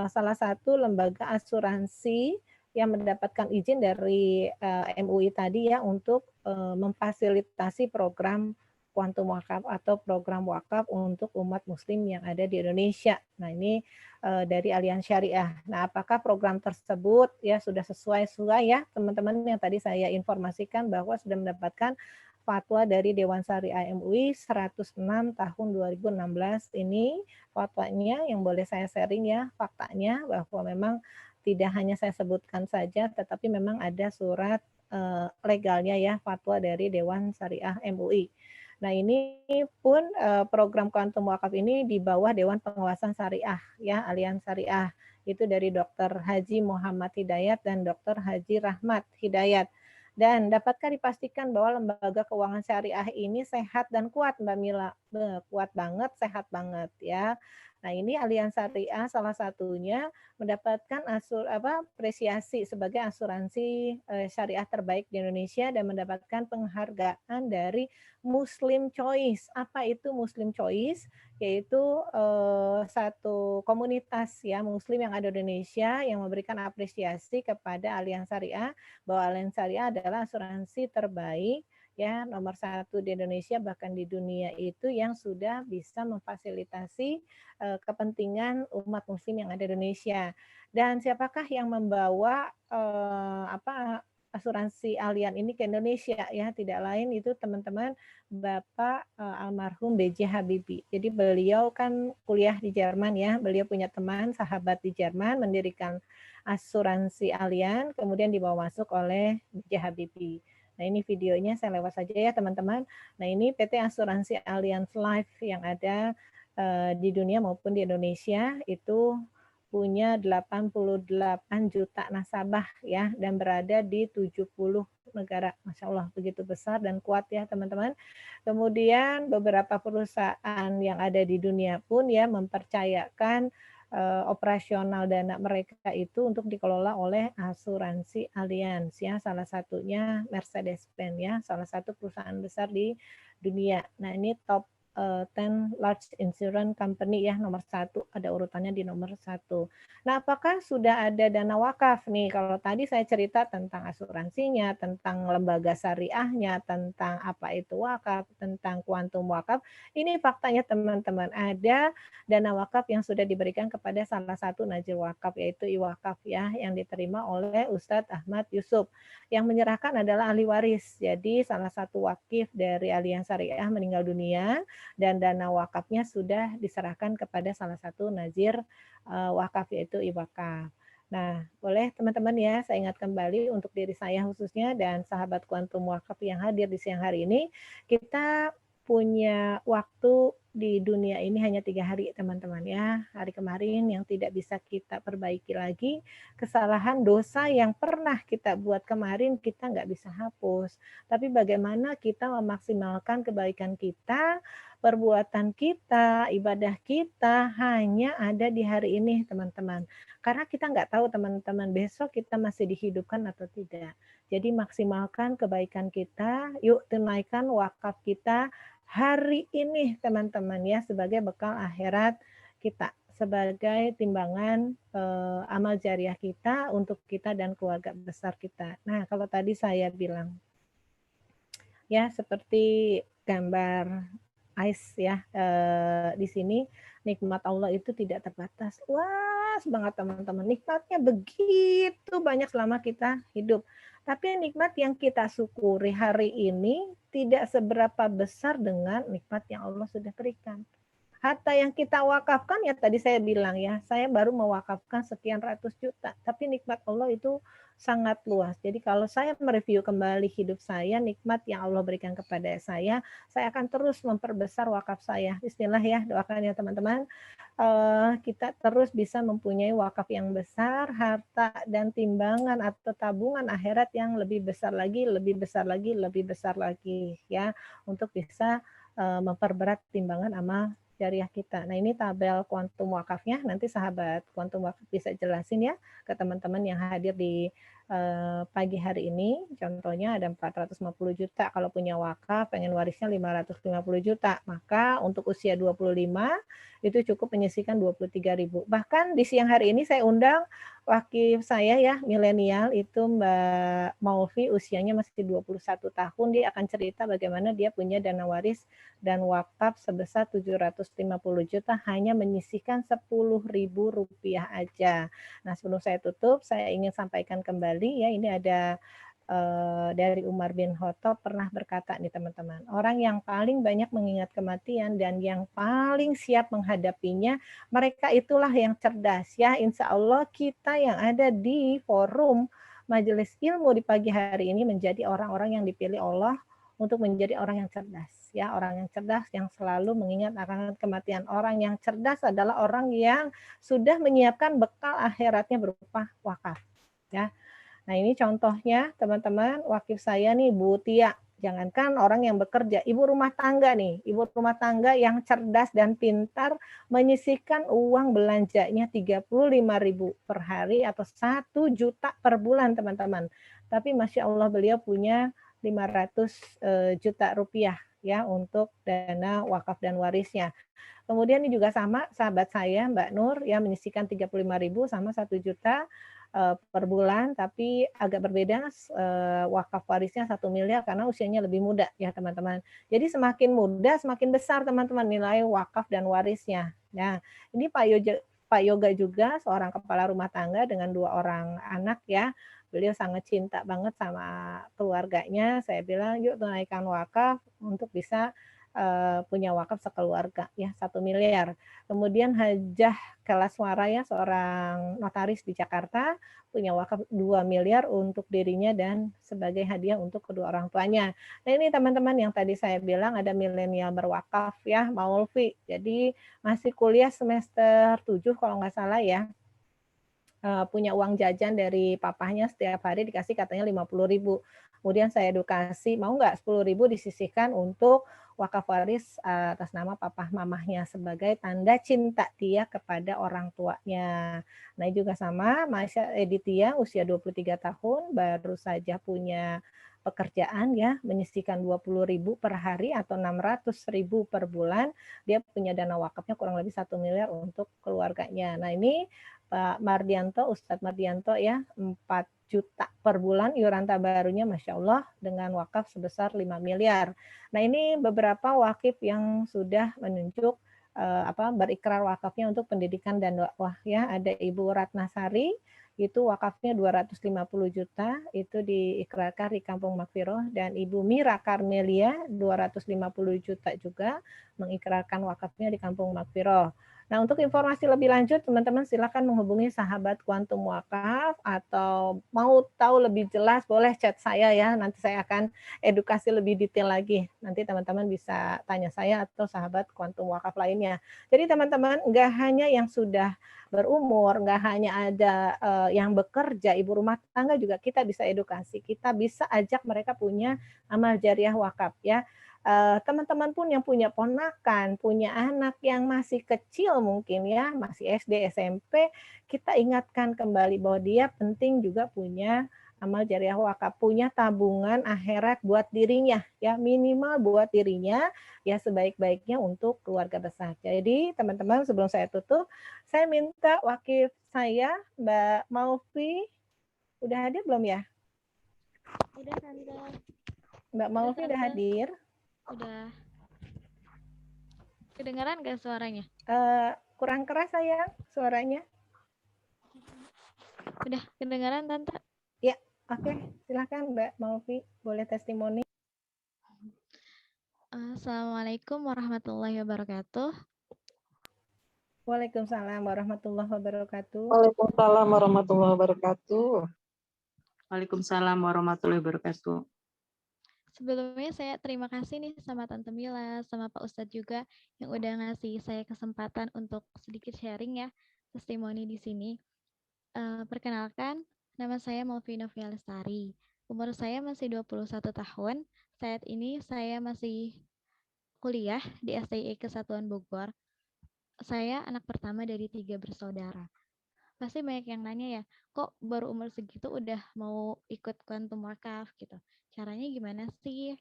salah satu lembaga asuransi yang mendapatkan izin dari MUI tadi ya untuk memfasilitasi program kuantum wakaf atau program wakaf untuk umat muslim yang ada di Indonesia. Nah ini dari Allianz Syariah. Nah apakah program tersebut ya sudah sesuai ya teman-teman yang tadi saya informasikan bahwa sudah mendapatkan fatwa dari Dewan Syariah MUI 106 tahun 2016 ini fatwanya yang boleh saya sharing ya faktanya bahwa memang tidak hanya saya sebutkan saja tetapi memang ada surat legalnya ya fatwa dari Dewan Syariah MUI. Nah ini pun program kuantum wakaf ini di bawah Dewan Pengawasan Syariah ya Allianz Syariah itu dari Dr. Haji Muhammad Hidayat dan Dr. Haji Rahmat Hidayat. Dan dapatkah dipastikan bahwa lembaga keuangan syariah ini sehat dan kuat Mbak Mila? Kuat banget, sehat banget ya. Nah ini Allianz Syariah salah satunya mendapatkan apresiasi sebagai asuransi syariah terbaik di Indonesia dan mendapatkan penghargaan dari Muslim Choice. Apa itu Muslim Choice? Yaitu satu komunitas ya Muslim yang ada di Indonesia yang memberikan apresiasi kepada Allianz Syariah bahwa Allianz Syariah adalah asuransi terbaik ya nomor 1 di Indonesia bahkan di dunia itu yang sudah bisa memfasilitasi kepentingan umat muslim yang ada di Indonesia. Dan siapakah yang membawa asuransi Allianz ini ke Indonesia ya? Tidak lain itu teman-teman Bapak almarhum B.J. Habibie. Jadi beliau kan kuliah di Jerman ya. Beliau punya teman sahabat di Jerman mendirikan asuransi Allianz kemudian dibawa masuk oleh B.J. Habibie. Nah ini videonya saya lewat saja ya teman-teman. Nah ini PT Asuransi Allianz Life yang ada di dunia maupun di Indonesia itu punya 88 juta nasabah ya dan berada di 70 negara. Masya Allah begitu besar dan kuat ya teman-teman. Kemudian beberapa perusahaan yang ada di dunia pun ya mempercayakan operasional dana mereka itu untuk dikelola oleh asuransi Allianz ya salah satunya Mercedes-Benz ya salah satu perusahaan besar di dunia. Nah ini top 10 large insurance company ya nomor 1 ada urutannya di nomor 1. Nah apakah sudah ada dana wakaf nih kalau tadi saya cerita tentang asuransinya tentang lembaga syariahnya tentang apa itu wakaf tentang kuantum wakaf ini faktanya teman-teman ada dana wakaf yang sudah diberikan kepada salah satu najil wakaf yaitu iwakaf ya yang diterima oleh Ustadz Ahmad Yusuf yang menyerahkan adalah ahli waris jadi salah satu wakif dari Allianz Syariah meninggal dunia dan dana wakafnya sudah diserahkan kepada salah satu nazir wakaf yaitu iwakaf. Nah, boleh teman-teman ya, saya ingat kembali untuk diri saya khususnya dan sahabat Kuantum Wakaf yang hadir di siang hari ini, kita punya waktu di dunia ini hanya 3 hari teman-teman ya. Hari kemarin yang tidak bisa kita perbaiki lagi, kesalahan dosa yang pernah kita buat kemarin kita nggak bisa hapus. Tapi bagaimana kita memaksimalkan kebaikan kita, perbuatan kita, ibadah kita hanya ada di hari ini teman-teman. Karena kita nggak tahu teman-teman besok kita masih dihidupkan atau tidak. Jadi maksimalkan kebaikan kita, yuk tunaikan wakaf kita hari ini teman-teman ya sebagai bekal akhirat kita, sebagai timbangan amal jariah kita untuk kita dan keluarga besar kita. Nah, kalau tadi saya bilang ya seperti gambar ice ya di sini nikmat Allah itu tidak terbatas. Luas banget teman-teman. Nikmatnya begitu banyak selama kita hidup. Tapi nikmat yang kita syukuri hari ini tidak seberapa besar dengan nikmat yang Allah sudah berikan. Harta yang kita wakafkan ya tadi saya bilang ya, saya baru mewakafkan sekian ratus juta, tapi nikmat Allah itu sangat luas. Jadi kalau saya mereview kembali hidup saya, nikmat yang Allah berikan kepada saya akan terus memperbesar wakaf saya. Bismillah ya, doakan ya teman-teman. Kita terus bisa mempunyai wakaf yang besar, harta dan timbangan atau tabungan akhirat yang lebih besar lagi, lebih besar lagi, lebih besar lagi ya, untuk bisa memperberat timbangan amal jariah kita. Nah, ini tabel kuantum wakafnya. Nanti sahabat kuantum wakaf bisa jelasin ya ke teman-teman yang hadir di pagi hari ini. Contohnya ada 450 juta kalau punya wakaf, pengen warisnya 550 juta. Maka untuk usia 25 itu cukup menyisihkan 23.000. Bahkan di siang hari ini saya undang wakil saya ya, milenial itu Mbak Maulvi, usianya masih 21 tahun. Dia akan cerita bagaimana dia punya dana waris dan wakaf sebesar 750 juta hanya menyisihkan Rp10.000 aja. Nah, sebelum saya tutup, saya ingin sampaikan kembali ya, ini ada dari Umar bin Khattab pernah berkata nih teman-teman, orang yang paling banyak mengingat kematian dan yang paling siap menghadapinya, mereka itulah yang cerdas ya. Insya Allah kita yang ada di forum majelis ilmu di pagi hari ini menjadi orang-orang yang dipilih Allah untuk menjadi orang yang cerdas ya, orang yang cerdas yang selalu mengingat akan kematian. Orang yang cerdas adalah orang yang sudah menyiapkan bekal akhiratnya berupa wakaf ya. Nah, ini contohnya teman-teman, wakil saya nih Bu Tia. Jangankan orang yang bekerja, ibu rumah tangga nih, ibu rumah tangga yang cerdas dan pintar menyisihkan uang belanjanya 35.000 per hari atau 1 juta per bulan teman-teman. Tapi Masya Allah beliau punya 500 juta rupiah ya untuk dana wakaf dan warisnya. Kemudian ini juga sama sahabat saya Mbak Nur yang menyisihkan 35.000 sama 1 juta per bulan, tapi agak berbeda wakaf warisnya 1 miliar karena usianya lebih muda ya teman-teman. Jadi semakin muda semakin besar teman-teman nilai wakaf dan warisnya. Nah, ini Pak Yoga juga seorang kepala rumah tangga dengan 2 orang anak ya. Beliau sangat cinta banget sama keluarganya. Saya bilang yuk tunaikan wakaf untuk bisa punya wakaf sekeluarga ya 1 miliar. Kemudian Hajah Kelaswara ya seorang notaris di Jakarta punya wakaf 2 miliar untuk dirinya dan sebagai hadiah untuk kedua orang tuanya. Nah, ini teman-teman yang tadi saya bilang ada milenial berwakaf ya, Maulvi. Jadi masih kuliah semester 7 kalau nggak salah ya. Punya uang jajan dari papahnya setiap hari dikasih katanya 50.000. Kemudian saya edukasi, mau nggak 10.000 disisihkan untuk wakaf waris atas nama papa mamahnya sebagai tanda cinta dia kepada orang tuanya. Nah, juga sama, Masya Editia usia 23 tahun baru saja punya pekerjaan ya, menyisihkan 20.000 per hari atau 600.000 per bulan. Dia punya dana wakafnya kurang lebih 1 miliar untuk keluarganya. Nah, ini Pak Mardianto, Ustadz Mardianto ya, 4 juta per bulan iuran tabarunya Masya Allah dengan wakaf sebesar 5 miliar. Nah, ini beberapa wakif yang sudah menunjuk berikrar wakafnya untuk pendidikan dan dakwah ya. Ada Ibu Ratnasari itu wakafnya 250 juta itu diikrarkan di Kampung Makfiroh, dan Ibu Mira Karmelia 250 juta juga mengikrarkan wakafnya di Kampung Makfiroh. Nah, untuk informasi lebih lanjut, teman-teman silakan menghubungi sahabat Kuantum Wakaf, atau mau tahu lebih jelas boleh chat saya ya, nanti saya akan edukasi lebih detail lagi. Nanti teman-teman bisa tanya saya atau sahabat Kuantum Wakaf lainnya. Jadi teman-teman, nggak hanya yang sudah berumur, nggak hanya ada yang bekerja, ibu rumah tangga juga kita bisa edukasi. Kita bisa ajak mereka punya amal jariah wakaf ya. Teman-teman pun yang punya ponakan, punya anak yang masih kecil mungkin ya, masih SD, SMP, kita ingatkan kembali bahwa dia penting juga punya amal jariah wakaf, punya tabungan akhirat buat dirinya ya, minimal buat dirinya ya, sebaik-baiknya untuk keluarga besar. Jadi teman-teman, sebelum saya tutup, saya minta wakif saya Mbak Maufi, udah hadir belum ya? Udah Tante. Mbak Maufi udah hadir? Udah. Kedengaran gak suaranya? Kurang keras sayang suaranya. Udah kedengaran Tante? Ya, oke. Silakan Mbak Maufi, boleh testimoni. Assalamualaikum warahmatullahi wabarakatuh. Waalaikumsalam warahmatullahi wabarakatuh. Waalaikumsalam warahmatullahi wabarakatuh. Waalaikumsalam warahmatullahi wabarakatuh. Sebelumnya saya terima kasih nih sama Tante Mila, sama Pak Ustadz juga yang udah ngasih saya kesempatan untuk sedikit sharing ya, testimoni di sini. Perkenalkan, nama saya Malvina Lestari. Umur saya masih 21 tahun. Saat ini saya masih kuliah di STI Kesatuan Bogor. Saya anak pertama dari 3 bersaudara. Pasti banyak yang nanya ya, kok baru umur segitu udah mau ikut Quantum Wakaf gitu. Caranya gimana sih?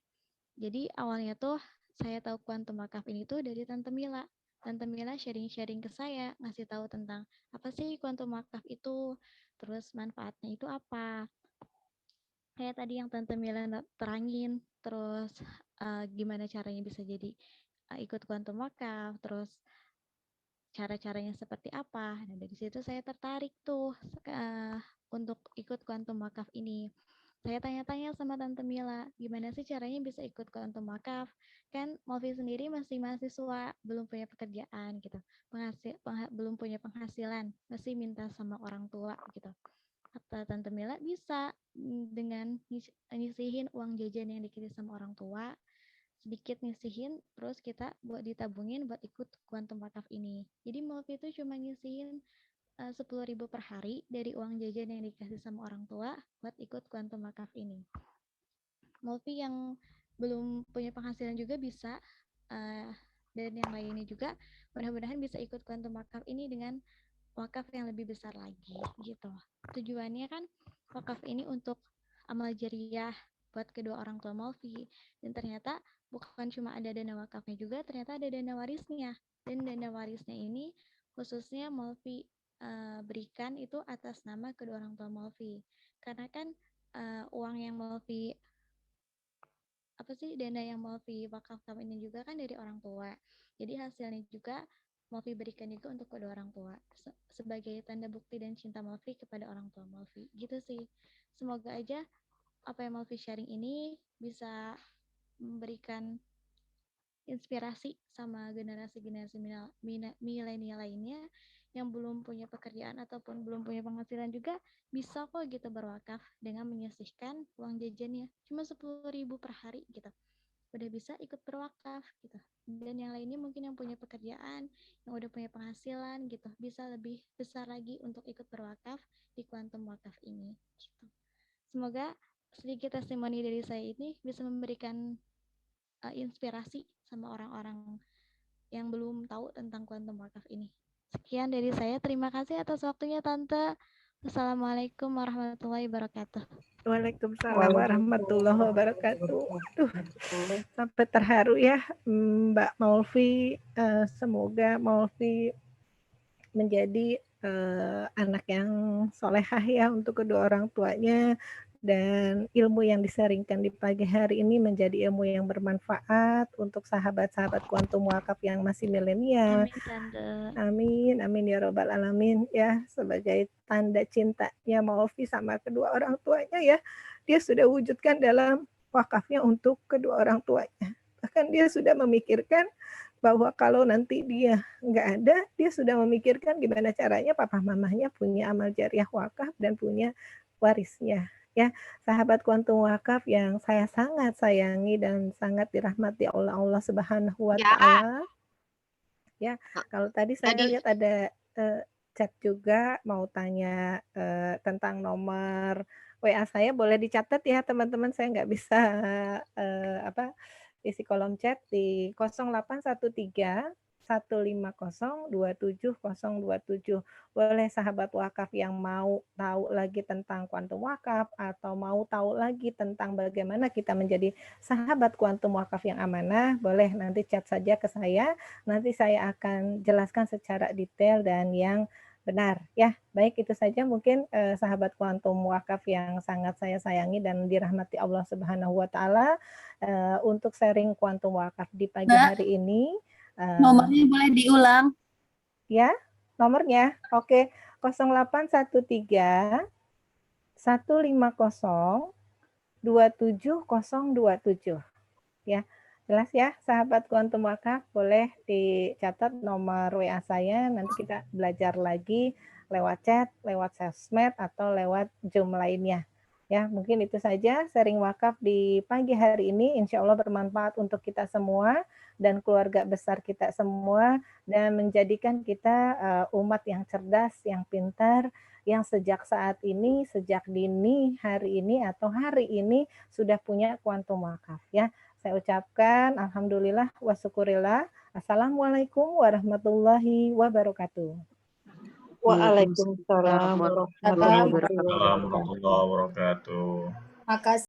Jadi awalnya tuh saya tahu Quantum Wakaf ini tuh dari Tante Mila. Tante Mila sharing-sharing ke saya, ngasih tahu tentang apa sih Quantum Wakaf itu, terus manfaatnya itu apa. Kayak tadi yang Tante Mila terangin, terus gimana caranya bisa jadi ikut Quantum Wakaf, terus cara-caranya seperti apa. Nah, dari situ saya tertarik tuh untuk ikut Quantum Wakaf ini. Saya tanya-tanya sama Tante Mila, gimana sih caranya bisa ikut Quantum Wakaf? Kan Malvi sendiri masih mahasiswa, belum punya pekerjaan gitu. Belum punya penghasilan, masih minta sama orang tua gitu. Kata Tante Mila bisa dengan nyisihin uang jajan yang dikirim sama orang tua, sedikit nyisihin, terus kita buat ditabungin buat ikut Quantum Wakaf ini. Jadi Malvi itu cuma nyisihin 10.000 per hari dari uang jajan yang dikasih sama orang tua buat ikut Quantum Wakaf ini. Malvi yang belum punya penghasilan juga bisa, dan yang lainnya juga mudah-mudahan bisa ikut Quantum Wakaf ini dengan wakaf yang lebih besar lagi gitu. Tujuannya kan wakaf ini untuk amal jariah buat kedua orang tua Malvi, dan ternyata bukan cuma ada dana wakafnya juga, ternyata ada dana warisnya, dan dana warisnya ini khususnya Malvi berikan itu atas nama kedua orang tua Malvi, karena kan uang yang Malvi dana yang Malvi wakafkan ini juga kan dari orang tua, jadi hasilnya juga Malvi berikan juga untuk kedua orang tua sebagai tanda bukti dan cinta Malvi kepada orang tua Malvi gitu sih. Semoga aja apa yang Malvi sharing ini bisa memberikan inspirasi sama generasi-generasi milenial lainnya yang belum punya pekerjaan ataupun belum punya penghasilan juga bisa kok gitu berwakaf dengan menyisihkan uang jajannya cuma 10.000 per hari gitu, udah bisa ikut berwakaf gitu. Dan yang lainnya mungkin yang punya pekerjaan, yang udah punya penghasilan gitu, bisa lebih besar lagi untuk ikut berwakaf di Quantum Wakaf ini gitu. Semoga sedikit testimoni dari saya ini bisa memberikan inspirasi sama orang-orang yang belum tahu tentang Quantum Wakaf ini. Sekian dari saya, terima kasih atas waktunya Tante. Wassalamualaikum warahmatullahi wabarakatuh. Waalaikumsalam warahmatullahi wabarakatuh. Tuh, sampai terharu ya Mbak Malvi. Semoga Malvi menjadi anak yang solehah ya untuk kedua orang tuanya, dan ilmu yang disaringkan di pagi hari ini menjadi ilmu yang bermanfaat untuk sahabat-sahabat Quantum Wakaf yang masih milenial. Amin Tante. Amin, amin ya robbal alamin ya, sebagai tanda cintanya Malvi sama kedua orang tuanya ya, dia sudah wujudkan dalam wakafnya untuk kedua orang tuanya. Bahkan dia sudah memikirkan bahwa kalau nanti dia nggak ada, dia sudah memikirkan gimana caranya papa mamahnya punya amal jariah wakaf dan punya warisnya. Ya, sahabat kuantum wakaf yang saya sangat sayangi dan sangat dirahmati oleh Allah Subhanahu wa taala. Ya, kalau tadi saya lihat ada chat juga mau tanya tentang nomor WA saya, boleh dicatat ya teman-teman, saya nggak bisa isi kolom chat di 0813 150 27027. Boleh sahabat wakaf yang mau tahu lagi tentang kuantum wakaf atau mau tahu lagi tentang bagaimana kita menjadi sahabat kuantum wakaf yang amanah, boleh nanti chat saja ke saya. Nanti saya akan jelaskan secara detail dan yang benar. Ya, baik itu saja mungkin sahabat kuantum wakaf yang sangat saya sayangi dan dirahmati Allah Subhanahu wa taala untuk sharing kuantum wakaf di pagi hari ini. Nomornya boleh diulang. Ya, nomornya. Oke, 0813 150 27027. Ya. Jelas ya, sahabat kuantum wakaf, boleh dicatat nomor WA saya, nanti kita belajar lagi lewat chat, lewat sosmed, atau lewat Zoom lainnya. Ya, mungkin itu saja sharing wakaf di pagi hari ini. Insya Allah bermanfaat untuk kita semua dan keluarga besar kita semua, dan menjadikan kita umat yang cerdas, yang pintar, yang sejak saat ini, sejak dini hari ini atau hari ini sudah punya kuantum wakaf. Ya, saya ucapkan alhamdulillah wa syukurillah. Assalamualaikum warahmatullahi wabarakatuh. Waalaikumsalam warahmatullahi wabarakatuh. Warahmatullahi wabarakatuh. Makasih.